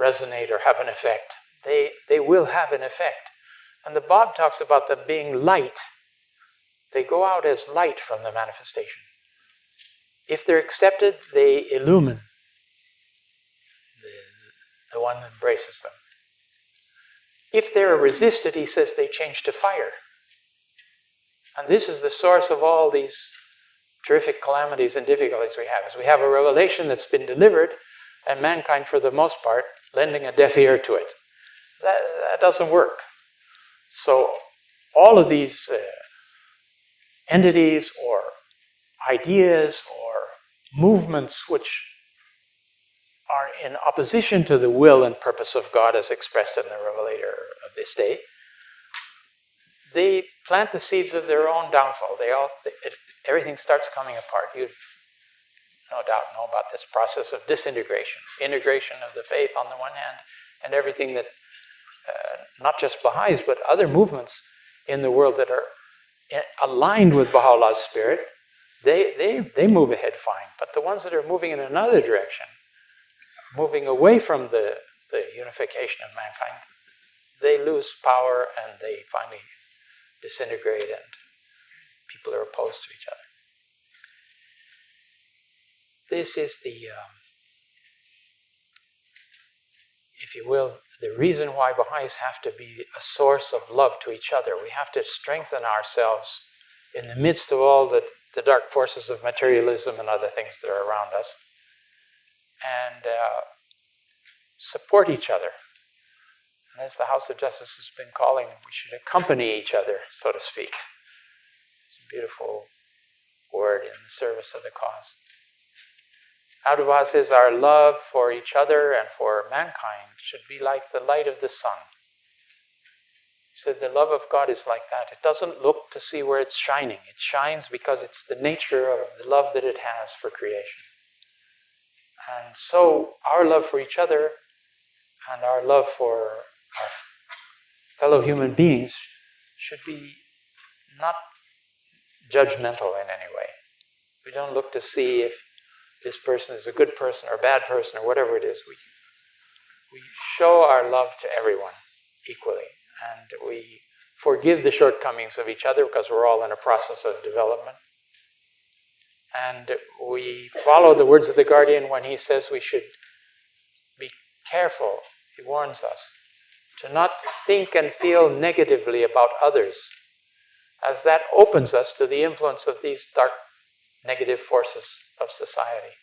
resonate or have an effect. They will have an effect. And the Bab talks about them being light. They go out as light from the manifestation. If they're accepted, they illumine the one that embraces them. If they're resisted, he says they change to fire. And this is the source of all these terrific calamities and difficulties we have. Is we have a revelation that's been delivered, and mankind, for the most part, lending a deaf ear to it. That doesn't work. So all of these entities or ideas or movements which are in opposition to the will and purpose of God as expressed in the Revelator of this day, they plant the seeds of their own downfall. Everything starts coming apart. You've no doubt know about this process of disintegration, integration of the faith on the one hand, and everything that, not just Baha'is, but other movements in the world that are aligned with Baha'u'llah's spirit, they move ahead fine. But the ones that are moving in another direction, moving away from the unification of mankind, they lose power and they finally disintegrate and people are opposed to each other. This is the, if you will, the reason why Baha'is have to be a source of love to each other. We have to strengthen ourselves in the midst of all the dark forces of materialism and other things that are around us, and support each other. And as the House of Justice has been calling, we should accompany each other, so to speak. It's a beautiful word in the service of the cause. Abdu'l-Baha says our love for each other and for mankind should be like the light of the sun. He said the love of God is like that. It doesn't look to see where it's shining. It shines because it's the nature of the love that it has for creation. And so our love for each other and our love for our fellow human beings should be not judgmental in any way. We don't look to see if this person is a good person or a bad person or whatever it is. We show our love to everyone equally, and we forgive the shortcomings of each other because we're all in a process of development. And we follow the words of the Guardian when he says we should be careful. He warns us to not think and feel negatively about others, as that opens us to the influence of these dark negative forces of society.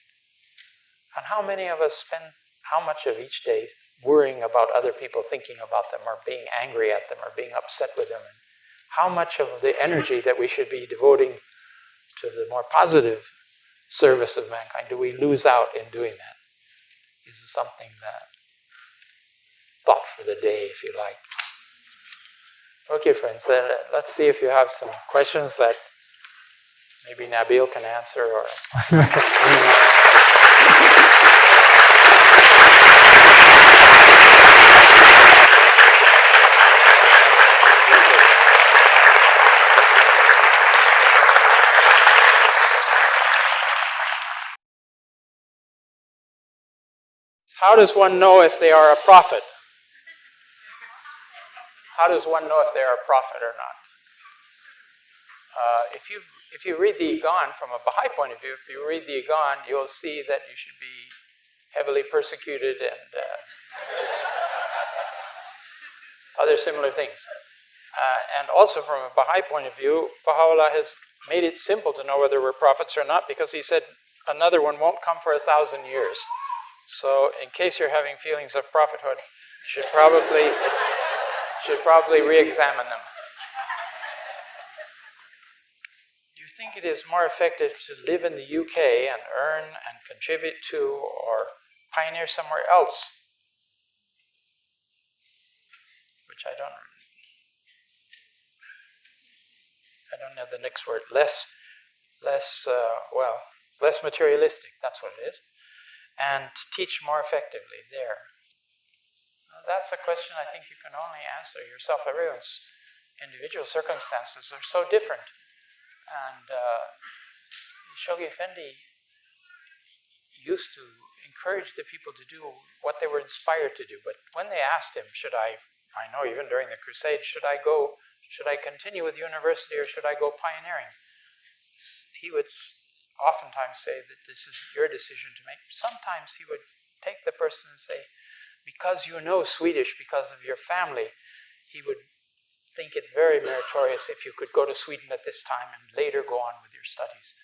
And how many of us spend how much of each day worrying about other people, thinking about them, or being angry at them, or being upset with them? And how much of the energy that we should be devoting to the more positive service of mankind do we lose out in doing that? This is something that thought for the day, if you like. Okay, friends, let's see if you have some questions that maybe Nabil can answer, or how does one know if they are a prophet? How does one know if they are a prophet or not? If you read the Igan from a Baha'i point of view, if you read the Igan, you'll see that you should be heavily persecuted and other similar things. And also from a Baha'i point of view, Baha'u'llah has made it simple to know whether we're prophets or not, because he said another one won't come for 1,000 years. So in case you're having feelings of prophethood, you should probably re-examine them. Do you think it is more effective to live in the UK and earn and contribute to, or pioneer somewhere else? Which I don't know the next word. Less materialistic, that's what it is. And teach more effectively there. That's a question I think you can only answer yourself. Everyone's individual circumstances are so different. And Shoghi Effendi used to encourage the people to do what they were inspired to do. But when they asked him, I know even during the Crusade, should I continue with university or should I go pioneering? He would oftentimes say that this is your decision to make. Sometimes he would take the person and say, because you know Swedish because of your family, he would think it very meritorious if you could go to Sweden at this time and later go on with your studies.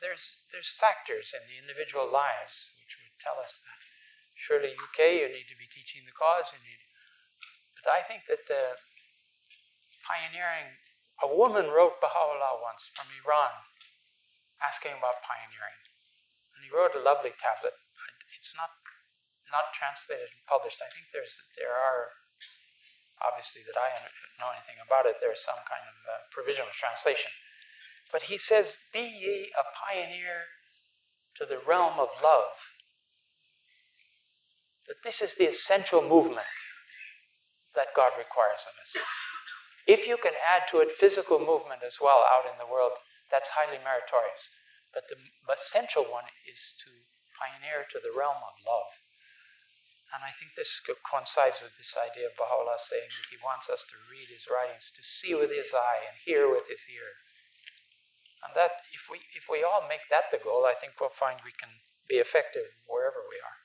There's factors in the individual lives which would tell us that. Surely UK, you need to be teaching the cause, but I think that the pioneering, a woman wrote Baha'u'llah once from Iran asking about pioneering. And he wrote a lovely tablet. It's not translated and published. I think there are, obviously that I know anything about it, there's some kind of provisional translation. But he says, be ye a pioneer to the realm of love. That this is the essential movement that God requires of us. If you can add to it physical movement as well out in the world, that's highly meritorious. But the essential one is to pioneer to the realm of love. And I think this coincides with this idea of Baha'u'llah saying that he wants us to read his writings, to see with his eye and hear with his ear. And that, if we all make that the goal, I think we'll find we can be effective wherever we are.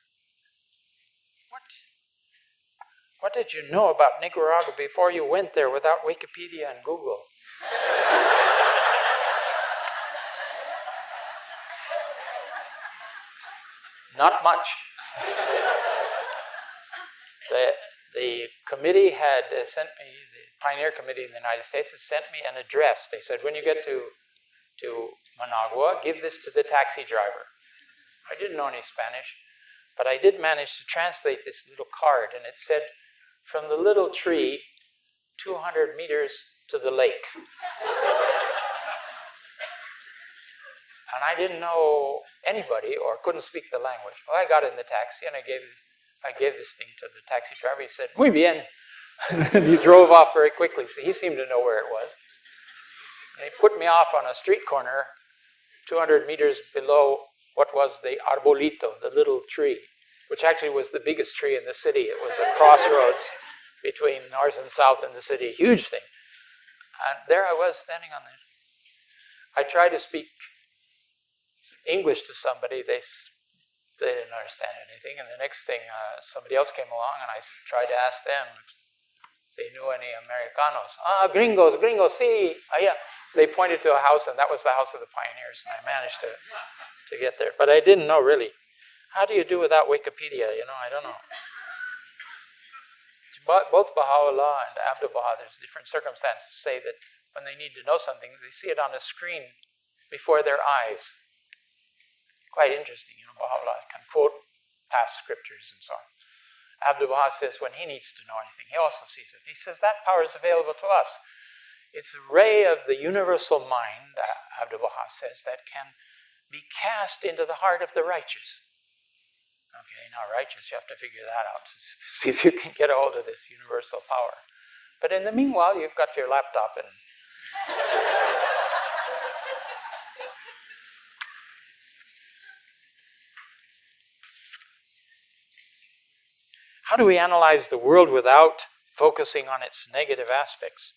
What did you know about Nicaragua before you went there without Wikipedia and Google? Not much. The committee had sent me, the Pioneer Committee in the United States had sent me an address. They said, when you get to Managua, give this to the taxi driver. I didn't know any Spanish, but I did manage to translate this little card, and it said, from the little tree, 200 meters to the lake. And I didn't know anybody or couldn't speak the language. Well, I got in the taxi and I gave this thing to the taxi driver. He said, muy bien. And he drove off very quickly. So he seemed to know where it was. And he put me off on a street corner 200 meters below what was the arbolito, the little tree, which actually was the biggest tree in the city. It was a crossroads between north and south in the city, a huge thing. And there I was standing on it. I tried to speak English to somebody, they didn't understand anything. And the next thing, somebody else came along and I tried to ask them if they knew any Americanos. Gringos, sí. Yeah. They pointed to a house, and that was the house of the pioneers, and I managed to get there. But I didn't know really. How do you do without Wikipedia? I don't know. Both Baha'u'llah and Abdu'l-Baha, there's different circumstances, say that when they need to know something, they see it on a screen before their eyes. Quite interesting, Baha'u'llah can quote past scriptures and so on. Abdu'l-Baha says when he needs to know anything, he also sees it. He says that power is available to us. It's a ray of the universal mind, Abdu'l-Baha says, that can be cast into the heart of the righteous. Okay, now righteous, you have to figure that out to see if you can get a hold of this universal power. But in the meanwhile, you've got your laptop and how do we analyze the world without focusing on its negative aspects?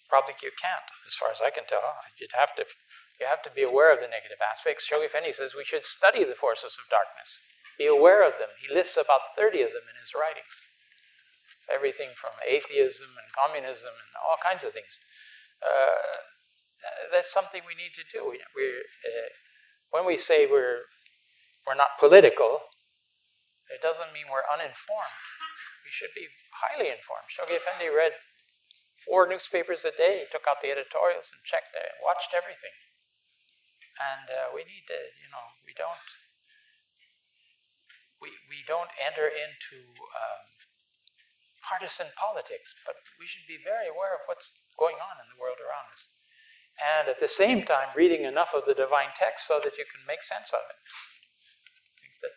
Probably you can't, as far as I can tell. You have to be aware of the negative aspects. Shoghi Effendi says we should study the forces of darkness, be aware of them. He lists about 30 of them in his writings. Everything from atheism and communism and all kinds of things. That's something we need to do. When we say we're not political, it doesn't mean we're uninformed. We should be highly informed. Shoghi Effendi read 4 newspapers a day. He took out the editorials and checked it, watched everything. And we need to, we don't enter into partisan politics, but we should be very aware of what's going on in the world around us. And at the same time, reading enough of the divine text so that you can make sense of it.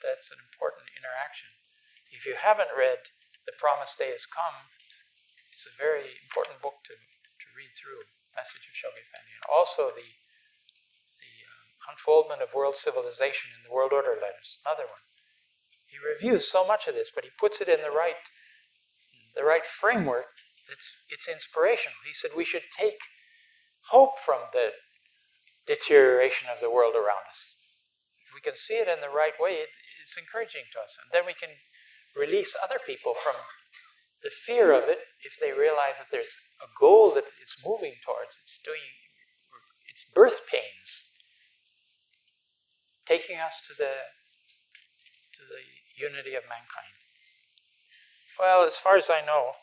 That's an important interaction. If you haven't read The Promised Day Has Come, it's a very important book to read through, Message of Shoghi Effendi. And also the Unfoldment of World Civilization in the World Order Letters, another one. He reviews so much of this, but he puts it in the right framework. It's inspirational. He said we should take hope from the deterioration of the world around us. If we can see it in the right way, it's encouraging to us. And then we can release other people from the fear of it if they realize that there's a goal that it's moving towards. It's birth pains, taking us to the unity of mankind. Well, as far as I know,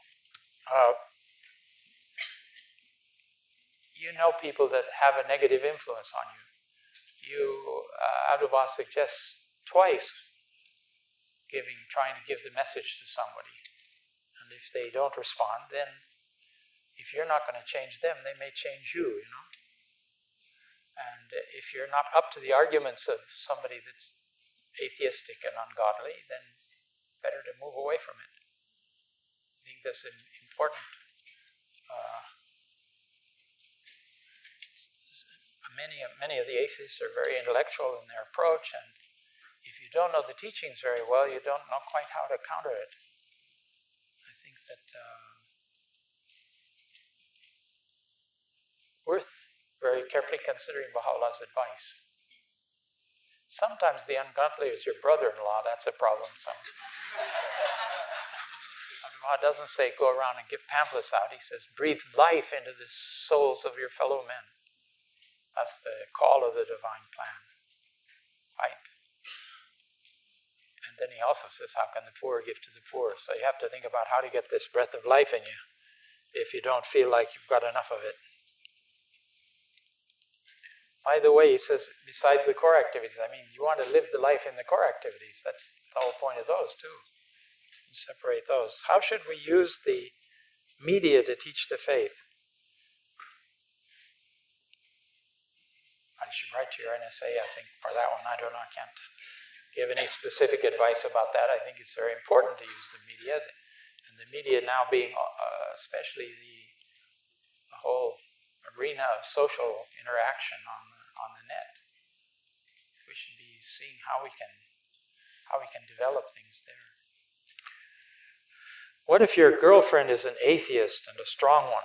you know people that have a negative influence on you. Abdu'l-Baha suggests twice trying to give the message to somebody. And if they don't respond, then if you're not going to change them, they may change you, And if you're not up to the arguments of somebody that's atheistic and ungodly, then better to move away from it. I think that's important. Many of the atheists are very intellectual in their approach, and if you don't know the teachings very well, you don't know quite how to counter it. I think that worth very carefully considering Baha'u'llah's advice. Sometimes the ungodly is your brother-in-law. That's a problem. Abdul doesn't say go around and give pamphlets out. He says breathe life into the souls of your fellow men. That's the call of the divine plan. Right? And then he also says, how can the poor give to the poor? So you have to think about how to get this breath of life in you if you don't feel like you've got enough of it. By the way, he says, besides the core activities, you want to live the life in the core activities. That's the whole point of those, too. And separate those. How should we use the media to teach the faith? I should write to your NSA, I think, for that one. I don't know, I can't give any specific advice about that. I think it's very important to use the media. And the media now being, especially the whole arena of social interaction on the net. We should be seeing how we can develop things there. What if your girlfriend is an atheist and a strong one?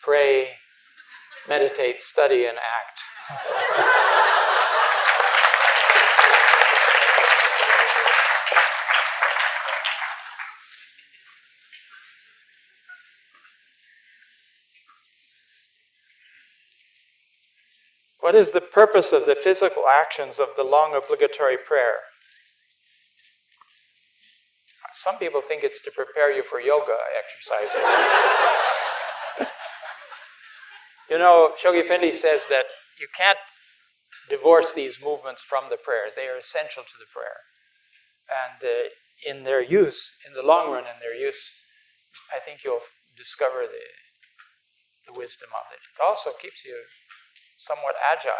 Pray, meditate, study, and act. What is the purpose of the physical actions of the long obligatory prayer? Some people think it's to prepare you for yoga exercises. Shoghi Effendi says that you can't divorce these movements from the prayer. They are essential to the prayer. And in their use, in the long run, in their use, I think you'll discover the wisdom of it. It also keeps you somewhat agile,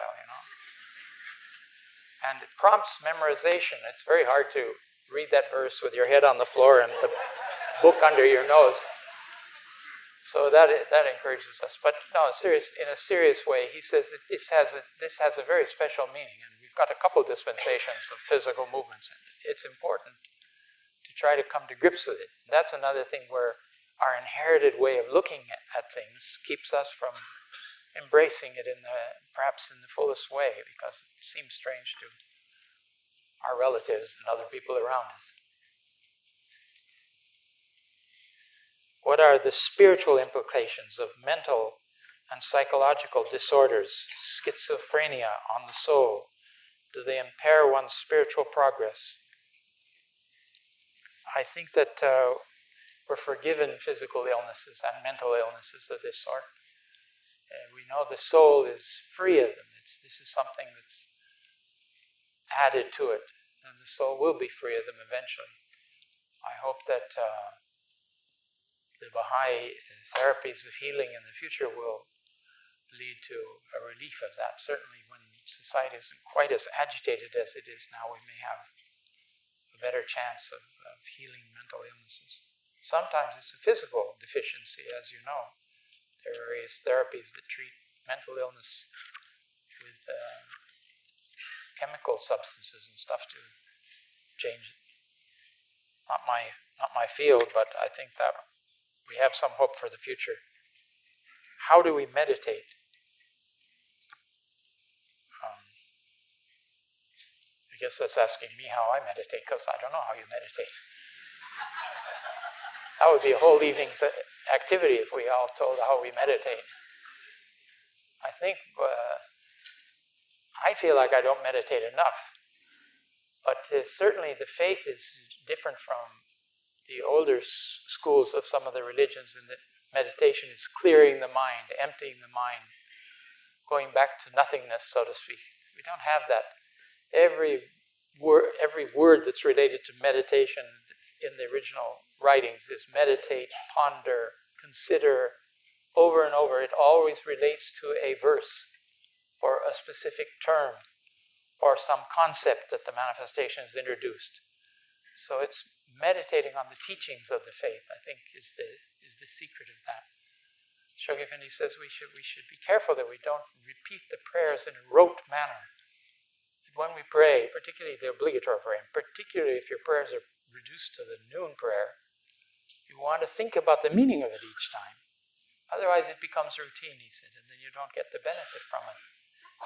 And it prompts memorization. It's very hard to read that verse with your head on the floor and the book under your nose. So that encourages us. But no, in a serious way, he says that this has a very special meaning. And we've got a couple of dispensations of physical movements. And it's important to try to come to grips with it. That's another thing where our inherited way of looking at things keeps us from embracing it perhaps in the fullest way, because it seems strange to our relatives and other people around us. What are the spiritual implications of mental and psychological disorders, schizophrenia on the soul? Do they impair one's spiritual progress? I think that we're forgiven physical illnesses and mental illnesses of this sort. We know the soul is free of them. This is something that's added to it, and the soul will be free of them eventually. I hope that the Baha'i therapies of healing in the future will lead to a relief of that. Certainly when society isn't quite as agitated as it is now, we may have a better chance of healing mental illnesses. Sometimes it's a physical deficiency, as you know. There are various therapies that treat mental illness with chemical substances and stuff to change it. Not my field, but I think that we have some hope for the future. How do we meditate? I guess that's asking me how I meditate, because I don't know how you meditate. That would be a whole evening's activity if we all told how we meditate. I think I feel like I don't meditate enough. But certainly the faith is different from the older schools of some of the religions, in that meditation is clearing the mind, emptying the mind, going back to nothingness, so to speak. We don't have that. Every word that's related to meditation in the original writings is meditate, ponder, consider, over and over. It always relates to a verse or a specific term or some concept that the manifestation is introduced. So it's meditating on the teachings of the faith, I think, is the secret of that. Shoghi Effendi says we should be careful that we don't repeat the prayers in a rote manner. When we pray, particularly the obligatory prayer, and particularly if your prayers are reduced to the noon prayer, you want to think about the meaning of it each time. Otherwise it becomes routine, he said, and then you don't get the benefit from it.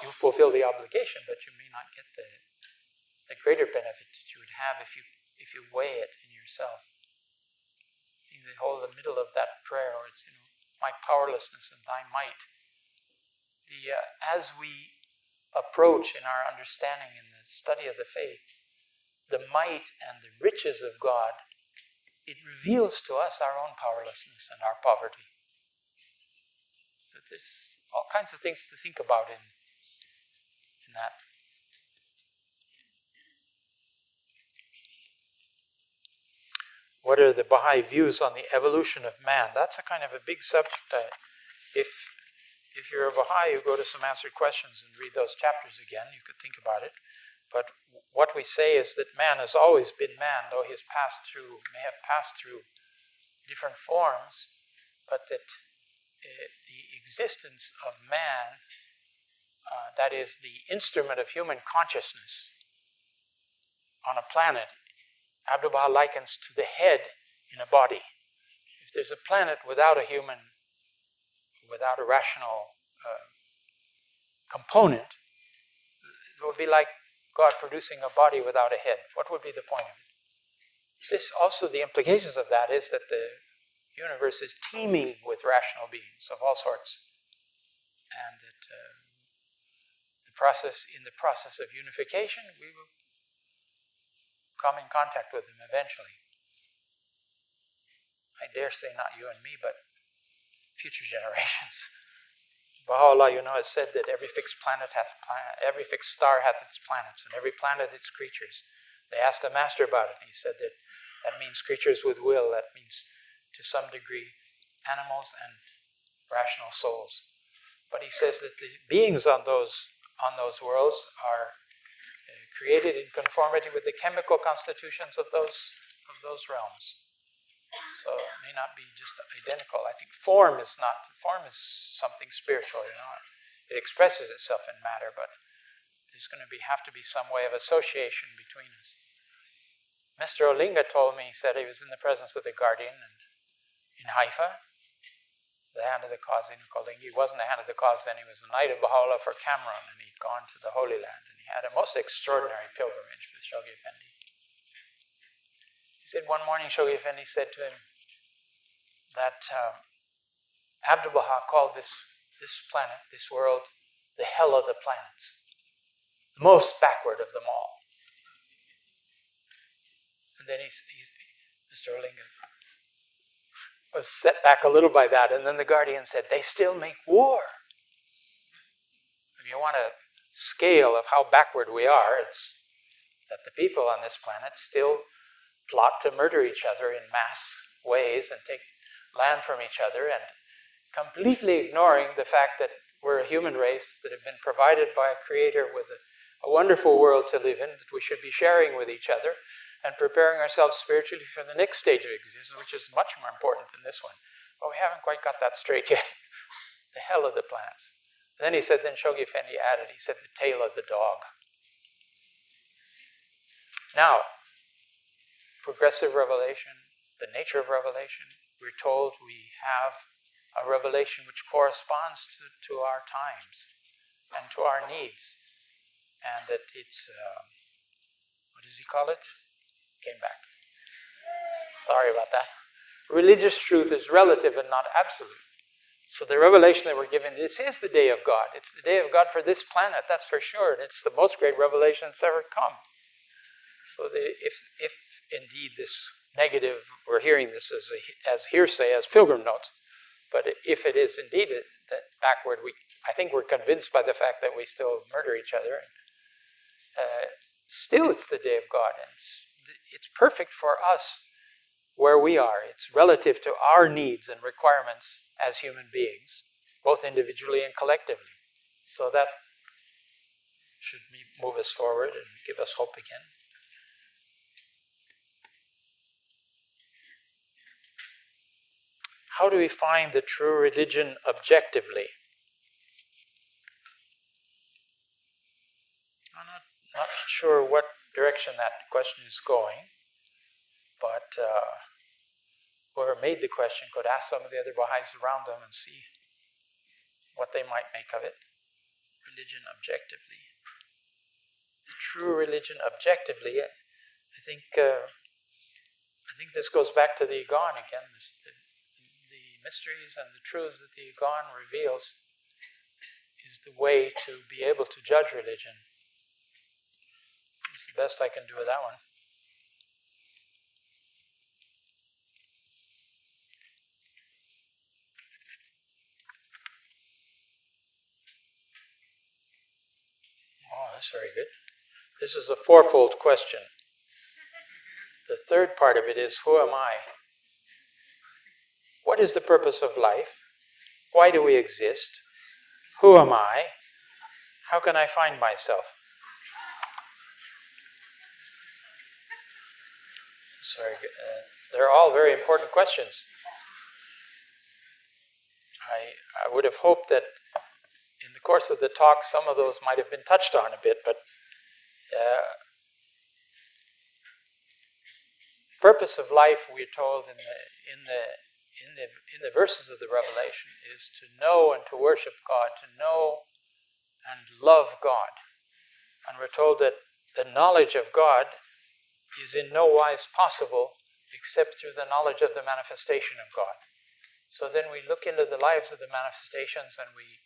You fulfill the obligation, but you may not get the greater benefit that you would have if you weigh it in yourself. See, the middle of that prayer, or it's, my powerlessness and thy might. As we approach in our understanding in the study of the faith, the might and the riches of God, it reveals to us our own powerlessness and our poverty. So there's all kinds of things to think about in that. What are the Baha'i views on the evolution of man? That's a kind of a big subject. If you're a Baha'i, you go to some answered questions and read those chapters again, you could think about it. But what we say is that man has always been man, though he may have passed through different forms, but that the existence of man, that is the instrument of human consciousness on a planet, Abdu'l-Baha likens to the head in a body. If there's a planet without a human, without a rational component, it would be like God producing a body without a head. What would be the point of it? This also, the implications of that is that the universe is teeming with rational beings of all sorts, and that in the process of unification, we will come in contact with them eventually. I dare say not you and me, but future generations. Baha'u'llah, has said that every fixed every fixed star hath its planets, and every planet its creatures. They asked the master about it, and he said that means creatures with will. That means, to some degree, animals and rational souls. But he says that the beings on those worlds are created in conformity with the chemical constitutions of those realms. So it may not be just identical. I think form is something spiritual, It expresses itself in matter, but there's going to have to be some way of association between us. Mr. Olinga told me, he said he was in the presence of the guardian in Haifa, the hand of the Qazi Nukolingi. He wasn't the hand of the Qazi then, he was the knight of Baha'u'llah for Cameroon, and he'd gone to the Holy Land, and he had a most extraordinary pilgrimage with Shoghi Effendi. He said one morning Shoghi Effendi said to him that Abdu'l-Baha called this planet, this world, the hell of the planets, the most backward of them all. And then Mr. Olinga was set back a little by that, and then the guardian said, they still make war. If you want a scale of how backward we are, it's that the people on this planet still plot to murder each other in mass ways and take land from each other, and completely ignoring the fact that we're a human race that have been provided by a creator with a wonderful world to live in, that we should be sharing with each other and preparing ourselves spiritually for the next stage of existence, which is much more important than this one. But we haven't quite got that straight yet. The hell of the planets. And then he said, then Shoghi Effendi added, he said, the tail of the dog. Now, progressive revelation, the nature of revelation, we're told we have a revelation which corresponds to our times and to our needs. And that it's, what does he call it? Came back. Sorry about that. Religious truth is relative and not absolute. So the revelation that we're given, this is the day of God. It's the day of God for this planet, that's for sure. And it's the most great revelation that's ever come. So if indeed this negative, we're hearing this as hearsay, as pilgrim notes, but if it is indeed that backward, I think we're convinced by the fact that we still murder each other. Still, it's the day of God, and it's perfect for us where we are. It's relative to our needs and requirements as human beings, both individually and collectively. So that should move us forward and give us hope again. How do we find the true religion objectively? I'm not sure what direction that question is going, but whoever made the question could ask some of the other Baha'is around them and see what they might make of it. Religion objectively. The true religion objectively, I think this goes back to the Igan again. The mysteries and the truths that the Igan reveals is the way to be able to judge religion. It's the best I can do with that one. Oh, that's very good. This is a fourfold question. The third part of it is, who am I? What is the purpose of life? Why do we exist? Who am I? How can I find myself? Sorry, they're all very important questions. I would have hoped that in the course of the talk some of those might have been touched on a bit, but purpose of life, we're told in the verses of the Revelation, is to know and to worship God, to know and love God. And we're told that the knowledge of God is in no wise possible except through the knowledge of the manifestation of God. So then we look into the lives of the manifestations and we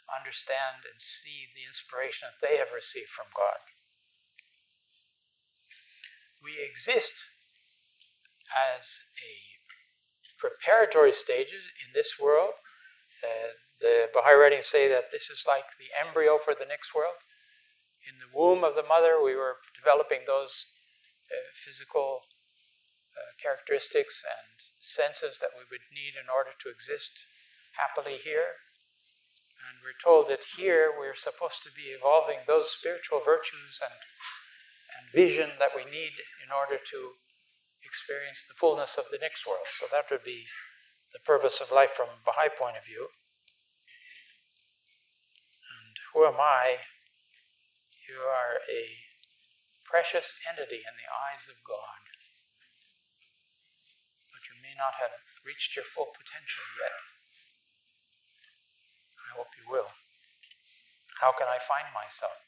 understand and see the inspiration that they have received from God. We exist as a preparatory stages in this world. The Baha'i writings say that this is like the embryo for the next world. In the womb of the mother, we were developing those physical characteristics and senses that we would need in order to exist happily here. And we're told that here we're supposed to be evolving those spiritual virtues and vision that we need in order to experience the fullness of the next world. So that would be the purpose of life from a Baha'i point of view. And who am I? You are a precious entity in the eyes of God. But you may not have reached your full potential yet. I hope you will. How can I find myself?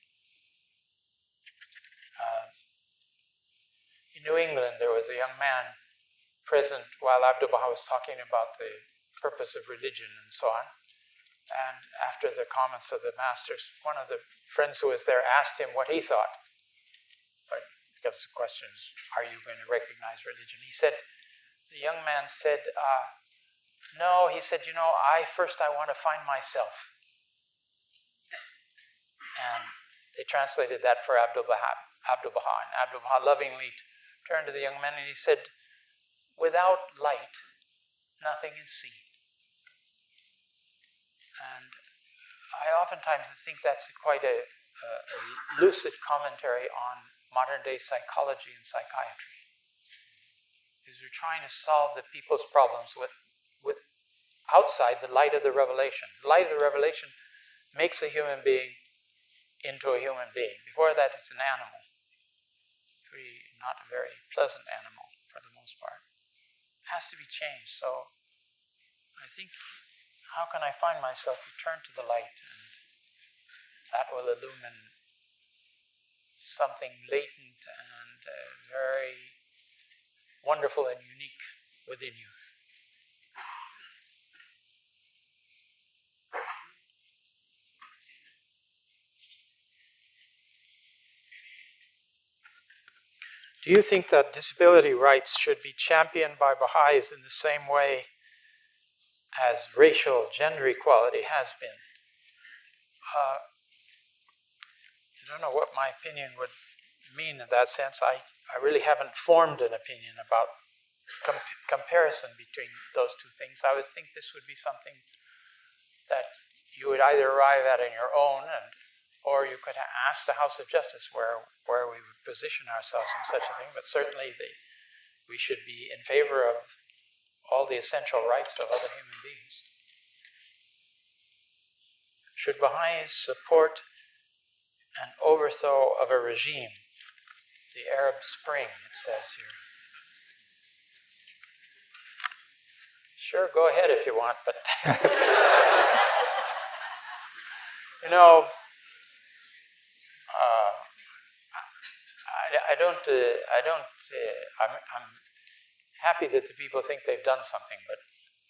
In New England, there was a young man present while Abdu'l-Baha was talking about the purpose of religion and so on. And after the comments of the masters, one of the friends who was there asked him what he thought. Because the question is, are you going to recognize religion? The young man said, no, he said, I want to find myself. And they translated that for Abdu'l-Baha. And Abdu'l-Baha lovingly turned to the young man and he said, without light, nothing is seen. And I oftentimes think that's quite a lucid commentary on modern-day psychology and psychiatry. Because we're trying to solve the people's problems with outside the light of the revelation. The light of the revelation makes a human being into a human being. Before that, it's an animal. Not a very pleasant animal for the most part. It has to be changed. So I think, how can I find myself? You turn to the light, and that will illumine something latent and very wonderful and unique within you. Do you think that disability rights should be championed by Baha'is in the same way as racial gender equality has been? I don't know what my opinion would mean in that sense. I really haven't formed an opinion about comparison between those two things. I would think this would be something that you would either arrive at on your own, and Or you could ask the House of Justice where we would position ourselves in such a thing, but certainly we should be in favor of all the essential rights of other human beings. Should Baha'is support an overthrow of a regime? The Arab Spring, it says here. Sure, go ahead if you want, but you know, I'm happy that the people think they've done something, but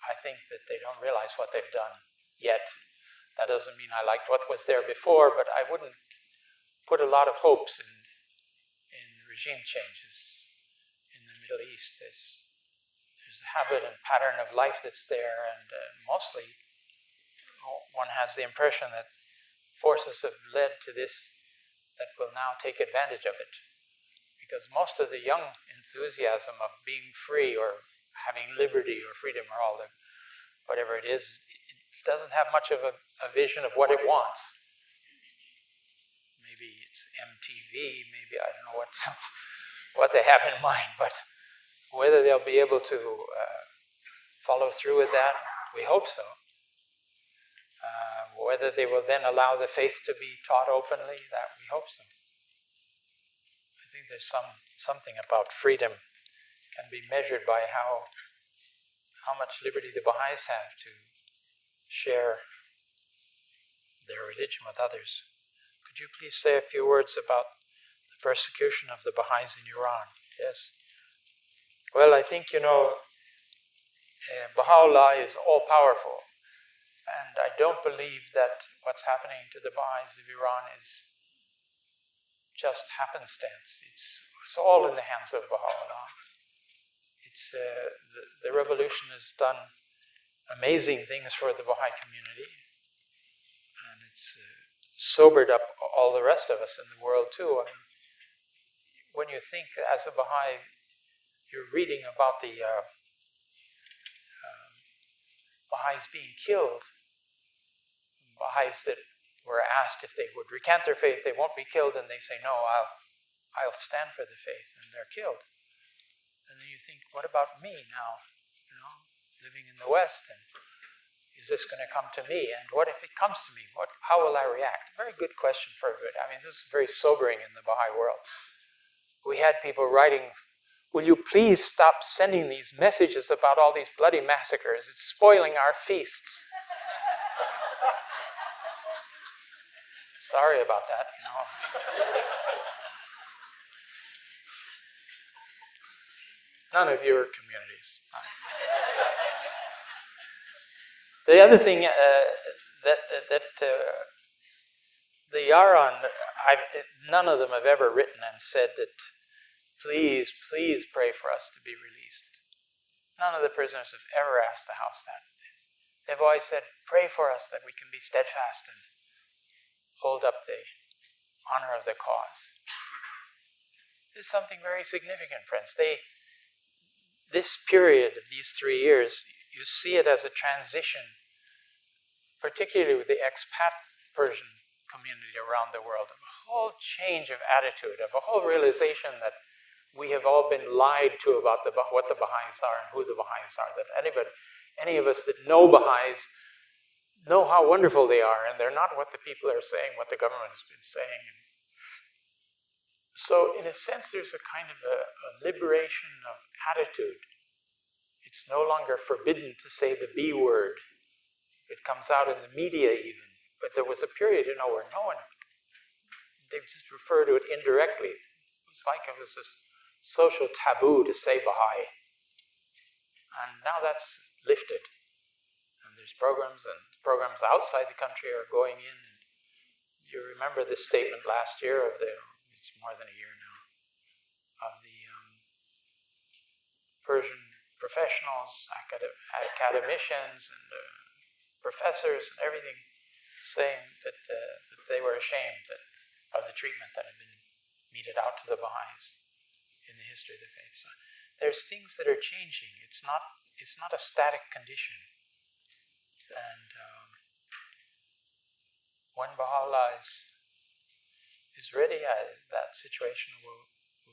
I think that they don't realize what they've done yet. That doesn't mean I liked what was there before, but I wouldn't put a lot of hopes in regime changes in the Middle East. There's a habit and pattern of life that's there, and mostly one has the impression that forces have led to this that will now take advantage of it. Because most of the young enthusiasm of being free or having liberty or freedom or all the whatever it is, it doesn't have much of a vision of what it wants. Maybe it's MTV, maybe I don't know what they have in mind, but whether they'll be able to follow through with that, we hope so. Whether they will then allow the faith to be taught openly, that we hope so. I think there's something about freedom can be measured by how much liberty the Baha'is have to share their religion with others. Could you please say a few words about the persecution of the Baha'is in Iran? Yes. Well, I think, Baha'u'llah is all-powerful. And I don't believe that what's happening to the Baha'is of Iran is just happenstance. It's all in the hands of Baha'u'llah. It's the revolution has done amazing things for the Baha'i community, and it's sobered up all the rest of us in the world too. I mean, when you think as a Baha'i, you're reading about the Baha'is being killed. Baha'is that were asked if they would recant their faith, they won't be killed, and they say, no, I'll stand for the faith, and they're killed. And then you think, what about me now, living in the West, and is this going to come to me? And what if it comes to me? How will I react? Very good question for everybody. I mean, this is very sobering in the Baha'i world. We had people writing, will you please stop sending these messages about all these bloody massacres? It's spoiling our feasts. Sorry about that, None of your communities. The other thing that the Yaran, none of them have ever written and said that, please pray for us to be released. None of the prisoners have ever asked the House that. They've always said, pray for us that we can be steadfast and hold up the honor of the cause. This is something very significant, friends. This period of these 3 years, you see it as a transition, particularly with the expat Persian community around the world, of a whole change of attitude, of a whole realization that we have all been lied to about what the Baha'is are and who the Baha'is are, that any of us that know Baha'is know how wonderful they are, and they're not what the people are saying, what the government has been saying. So, in a sense, there's a kind of a liberation of attitude. It's no longer forbidden to say the B word. It comes out in the media even. But there was a period, where they just refer to it indirectly. It's like it was a social taboo to say Baha'i. And now that's lifted. And there's programs outside the country are going in. And you remember this statement last year it's more than a year now, of the Persian professionals, academicians, and professors, and everything, saying that they were ashamed of the treatment that had been meted out to the Baha'is in the history of the faith. So there's things that are changing. It's not a static condition. And when Baha'u'llah is is ready, that situation will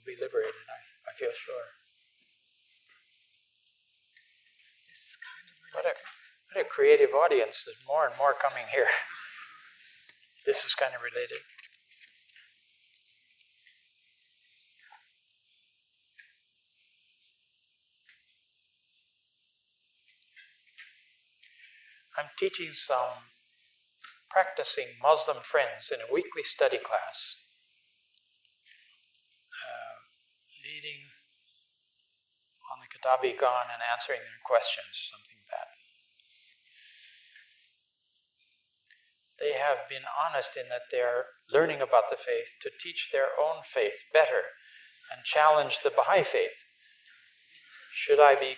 be liberated, I feel sure. This is kind of related. What a creative audience. There's more and more coming here. This is kind of related. I'm teaching some practicing Muslim friends in a weekly study class, leading on the Kitabi Gan and answering their questions, something like that. They have been honest in that they're learning about the faith to teach their own faith better and challenge the Baha'i faith. Should I be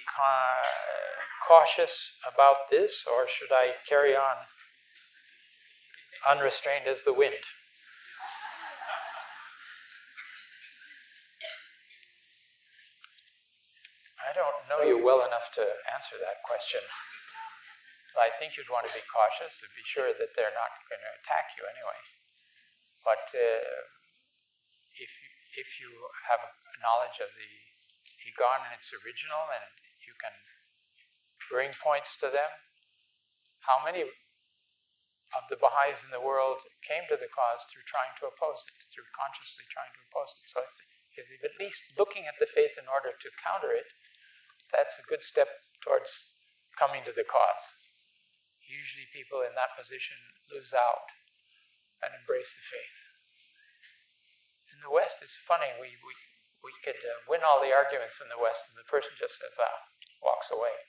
cautious about this, or should I carry on unrestrained as the wind? I don't know you well enough to answer that question. I think you'd want to be cautious to be sure that they're not going to attack you anyway. But if you have a knowledge of the Igan in its original and you can bring points to them, how many of the Baha'is in the world came to the cause through trying to oppose it, through consciously trying to oppose it? So if they're at least looking at the faith in order to counter it, that's a good step towards coming to the cause. Usually people in that position lose out and embrace the faith. In the West, it's funny, we could win all the arguments in the West and the person just says, walks away.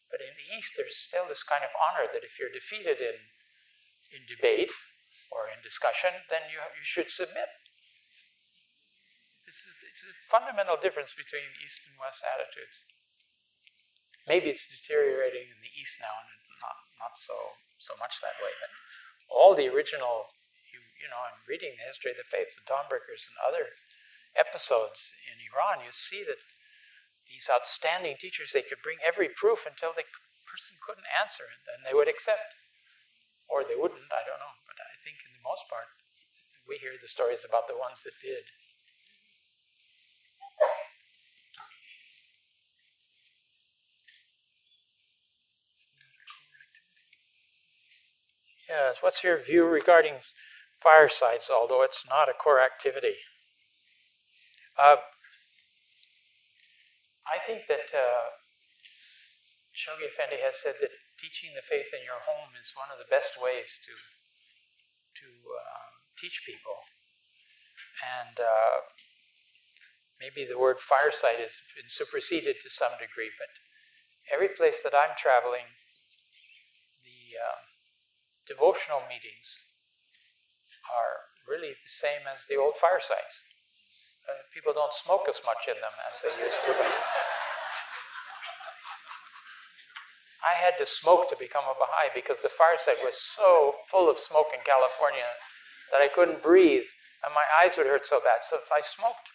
But in the East, there's still this kind of honor that if you're defeated in debate or in discussion, then you should submit. It's a fundamental difference between East and West attitudes. Maybe it's deteriorating in the East now, and it's not so much that way. But all the original, I'm reading the history of the faith, the Dawnbreakers and other episodes in Iran, you see that these outstanding teachers, they could bring every proof until the person couldn't answer it, and they would accept. Or they wouldn't, I don't know. But I think in the most part, we hear the stories about the ones that did. Yes, what's your view regarding firesides, although it's not a core activity? I think that Shoghi Effendi has said that teaching the faith in your home is one of the best ways to teach people. And maybe the word fireside has been superseded to some degree, but every place that I'm traveling, the devotional meetings are really the same as the old firesides. People don't smoke as much in them as they used to. I had to smoke to become a Baha'i because the fireside was so full of smoke in California that I couldn't breathe and my eyes would hurt so bad. So if I smoked,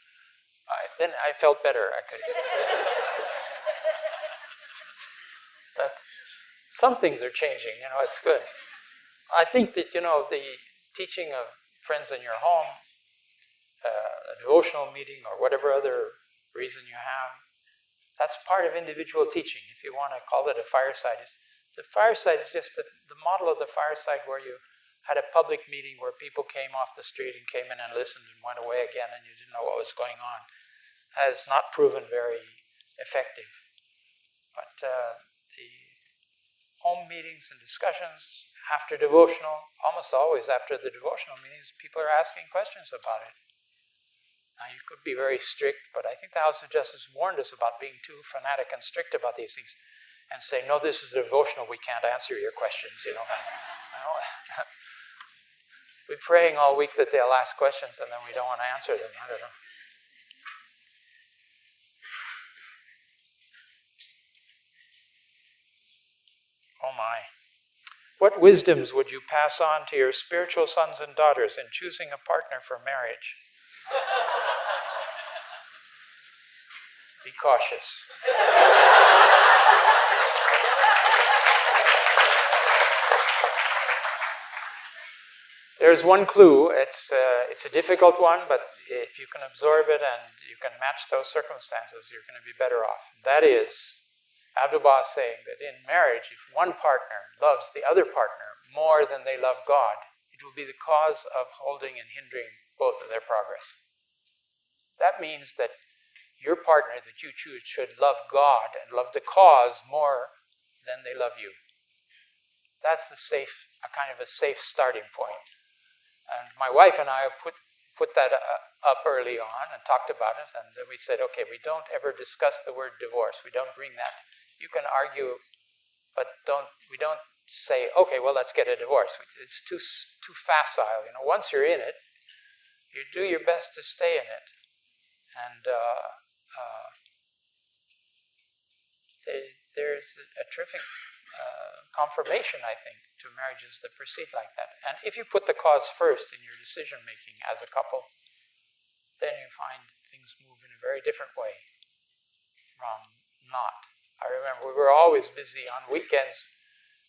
then I felt better. Some things are changing, it's good. I think that, the teaching of friends in your home, a devotional meeting or whatever other reason you have, that's part of individual teaching. If you want to call it a fireside, the fireside is just the model of the fireside where you had a public meeting where people came off the street and came in and listened and went away again and you didn't know what was going on. Has not proven very effective. But the home meetings and discussions after devotional, almost always after the devotional meetings, people are asking questions about it. Now, you could be very strict, but I think the House of Justice warned us about being too fanatic and strict about these things and say, no, this is a devotional, we can't answer your questions, We're praying all week that they'll ask questions and then we don't want to answer them. I don't know. Oh my. What wisdoms would you pass on to your spiritual sons and daughters in choosing a partner for marriage? Be cautious. There's one clue. It's a difficult one, but if you can absorb it and you can match those circumstances, you're going to be better off. That is, Abdu'l-Baha saying that in marriage, if one partner loves the other partner more than they love God, it will be the cause of holding and hindering both of their progress. That means that your partner that you choose should love God and love the cause more than they love you. That's a kind of a safe starting point. And my wife and I put that up early on and talked about it, and then we said, okay, we don't ever discuss the word divorce. We don't bring that. You can argue, but we don't say, okay, well, let's get a divorce. It's too facile. Once you're in it, you do your best to stay in it. And there's a terrific confirmation, I think, to marriages that proceed like that. And if you put the cause first in your decision-making as a couple, then you find things move in a very different way from not. I remember we were always busy on weekends,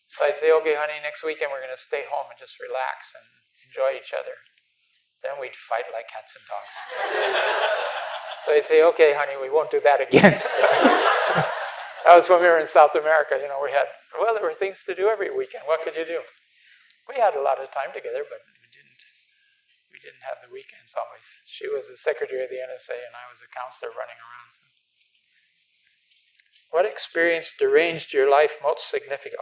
so I'd say, okay, honey, next weekend we're going to stay home and just relax and enjoy each other. Then we'd fight like cats and dogs. So I'd say, okay, honey, we won't do that again. That was when we were in South America. There were things to do every weekend. What could you do? We had a lot of time together, but we didn't have the weekends always. She was the secretary of the NSA, and I was a counselor running around. So. What experience changed your life most significantly?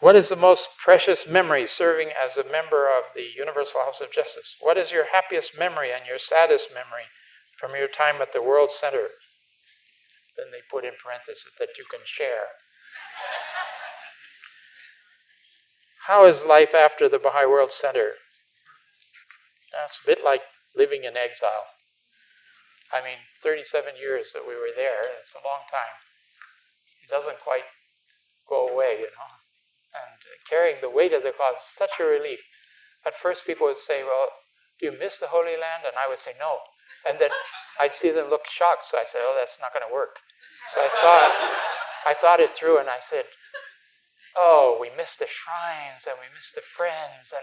What is the most precious memory serving as a member of the Universal House of Justice? What is your happiest memory and your saddest memory from your time at the World Center? Then they put in parentheses that you can share. How is life after the Baha'i World Center? It's a bit like living in exile. 37 years that we were there, it's a long time. It doesn't quite go away, And carrying the weight of the cause is such a relief. At first people would say, well, do you miss the Holy Land? And I would say, no. And then I'd see them look shocked, so I said, oh, that's not going to work. So I thought it through, and I said, oh, we miss the shrines, and we miss the friends,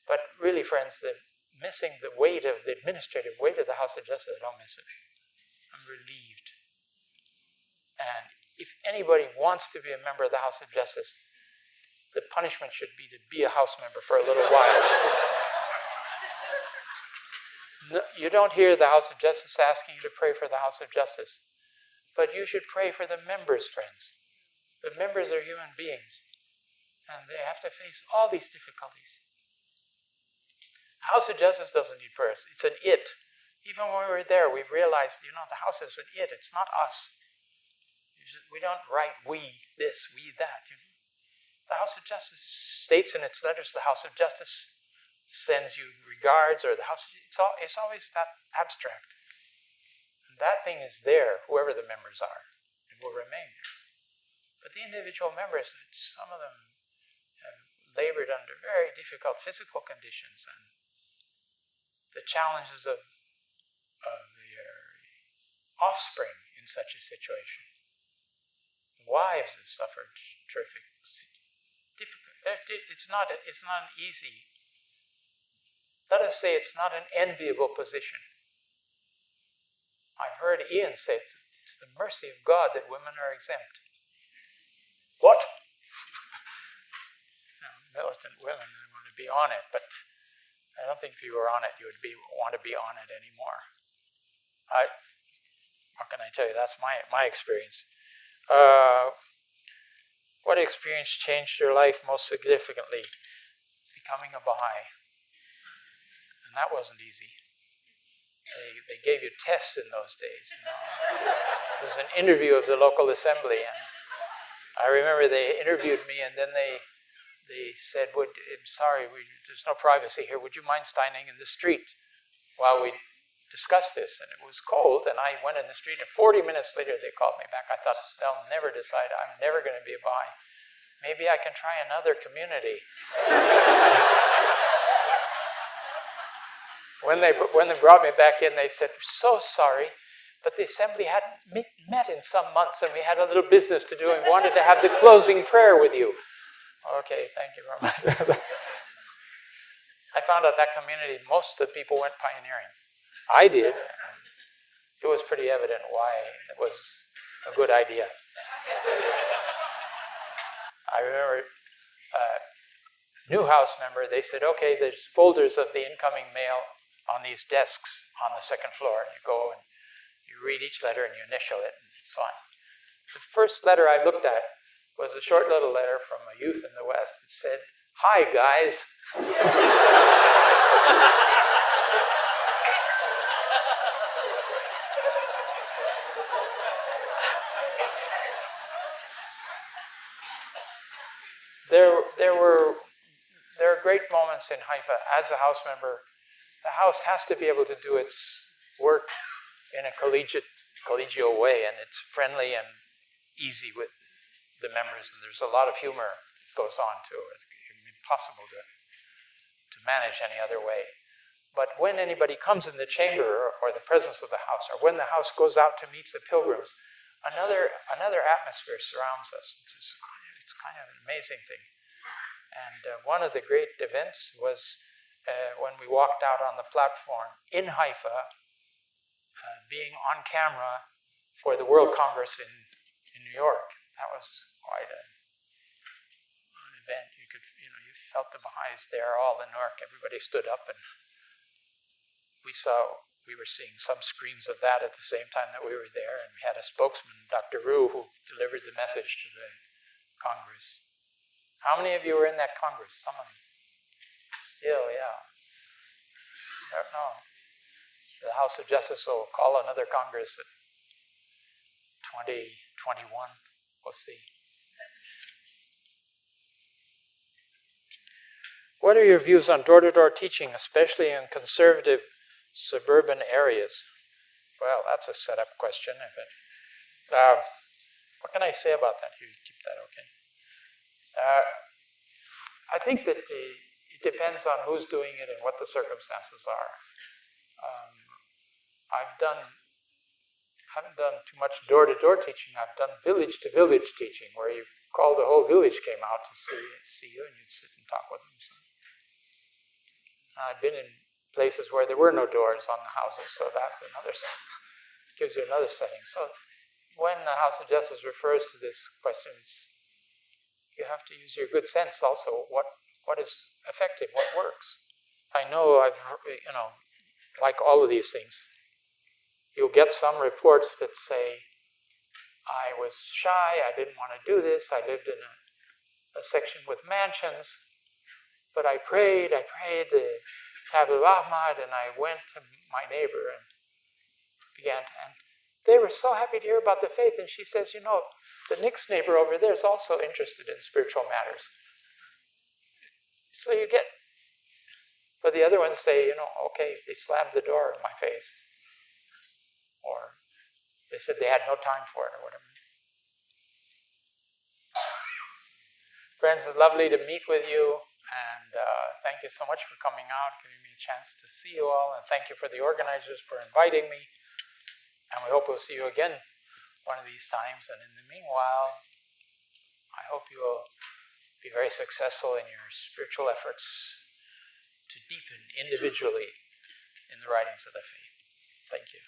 but really, friends, missing the weight of the administrative weight of the House of Justice, I don't miss it. I'm relieved. And if anybody wants to be a member of the House of Justice, the punishment should be to be a House member for a little while. No, you don't hear the House of Justice asking you to pray for the House of Justice, but you should pray for the members, friends. The members are human beings, and they have to face all these difficulties. The House of Justice doesn't need prayers. It's an it. Even when we were there, we realized, the House is an it. It's not us. We don't write we this, we that. The House of Justice states in its letters, the House of Justice sends you regards, or the House. It's always that abstract. And that thing is there, whoever the members are. It will remain there. But the individual members, some of them have labored under very difficult physical conditions, and the challenges of their offspring in such a situation. Wives have suffered terrific difficulty. It's not an easy. Let us say it's not an enviable position. I've heard Ian say it's the mercy of God that women are exempt. What? Militant women want to be on it, but I don't think if you were on it, you would want to be on it anymore. What can I tell you? That's my experience. What experience changed your life most significantly? Becoming a Baha'i. And that wasn't easy. They gave you tests in those days. It was an interview of the local assembly, and I remember they interviewed me, and then they said, I'm sorry, there's no privacy here. Would you mind standing in the street while we discuss this? And it was cold, and I went in the street, and 40 minutes later they called me back. I thought, they'll never decide. I'm never going to be a Baha'i. Maybe I can try another community. When they brought me back in, they said, so sorry, But the assembly hadn't met in some months, and we had a little business to do, and wanted to have the closing prayer with you. Okay, thank you very much. I found out that community, most of the people went pioneering. I did. It was pretty evident why it was a good idea. I remember new house member, they said, okay, there's folders of the incoming mail on these desks on the second floor. You go and you read each letter and you initial it and so on. The first letter I looked at was a short little letter from a youth in the West. It said, "Hi, guys." There are great moments in Haifa. As a house member, the house has to be able to do its work in a collegial way, and it's friendly and easy with the members, and there's a lot of humor that goes on too. It's impossible to manage any other way. But when anybody comes in the chamber or the presence of the house, or when the house goes out to meet the pilgrims, another atmosphere surrounds us. It's kind of an amazing thing. And one of the great events was when we walked out on the platform in Haifa, being on camera for the World Congress in New York. That was quite an event. You felt the Baha'is there, all in Newark. Everybody stood up, and we were seeing some screens of that at the same time that we were there. And we had a spokesman, Dr. Rue, who delivered the message to the Congress. How many of you were in that Congress? Some of you. Still, yeah. I don't know. The House of Justice will call another Congress at 2021. We'll see. What are your views on door-to-door teaching, especially in conservative suburban areas? Well, that's a setup question. What can I say about that? You keep that, okay? I think that it depends on who's doing it and what the circumstances are. I haven't done too much door-to-door teaching. I've done village-to-village teaching, where you called the whole village came out to see you, and you'd sit and talk with them. So, I've been in places where there were no doors on the houses, so that's gives you another setting. So when the House of Justice refers to this question, you have to use your good sense also. What is effective? What works? I know like all of these things, you'll get some reports that say, I was shy, I didn't want to do this, I lived in a section with mansions, but I prayed the Tabul Ahmad, and I went to my neighbor and and they were so happy to hear about the faith, and she says, the next neighbor over there is also interested in spiritual matters. So but the other ones say, okay, they slammed the door in my face. Or they said they had no time for it or whatever. Friends, it's lovely to meet with you, and thank you so much for coming out, giving me a chance to see you all, and thank you for the organizers for inviting me. And we hope we'll see you again one of these times. And in the meanwhile, I hope you will be very successful in your spiritual efforts to deepen individually in the writings of the faith. Thank you.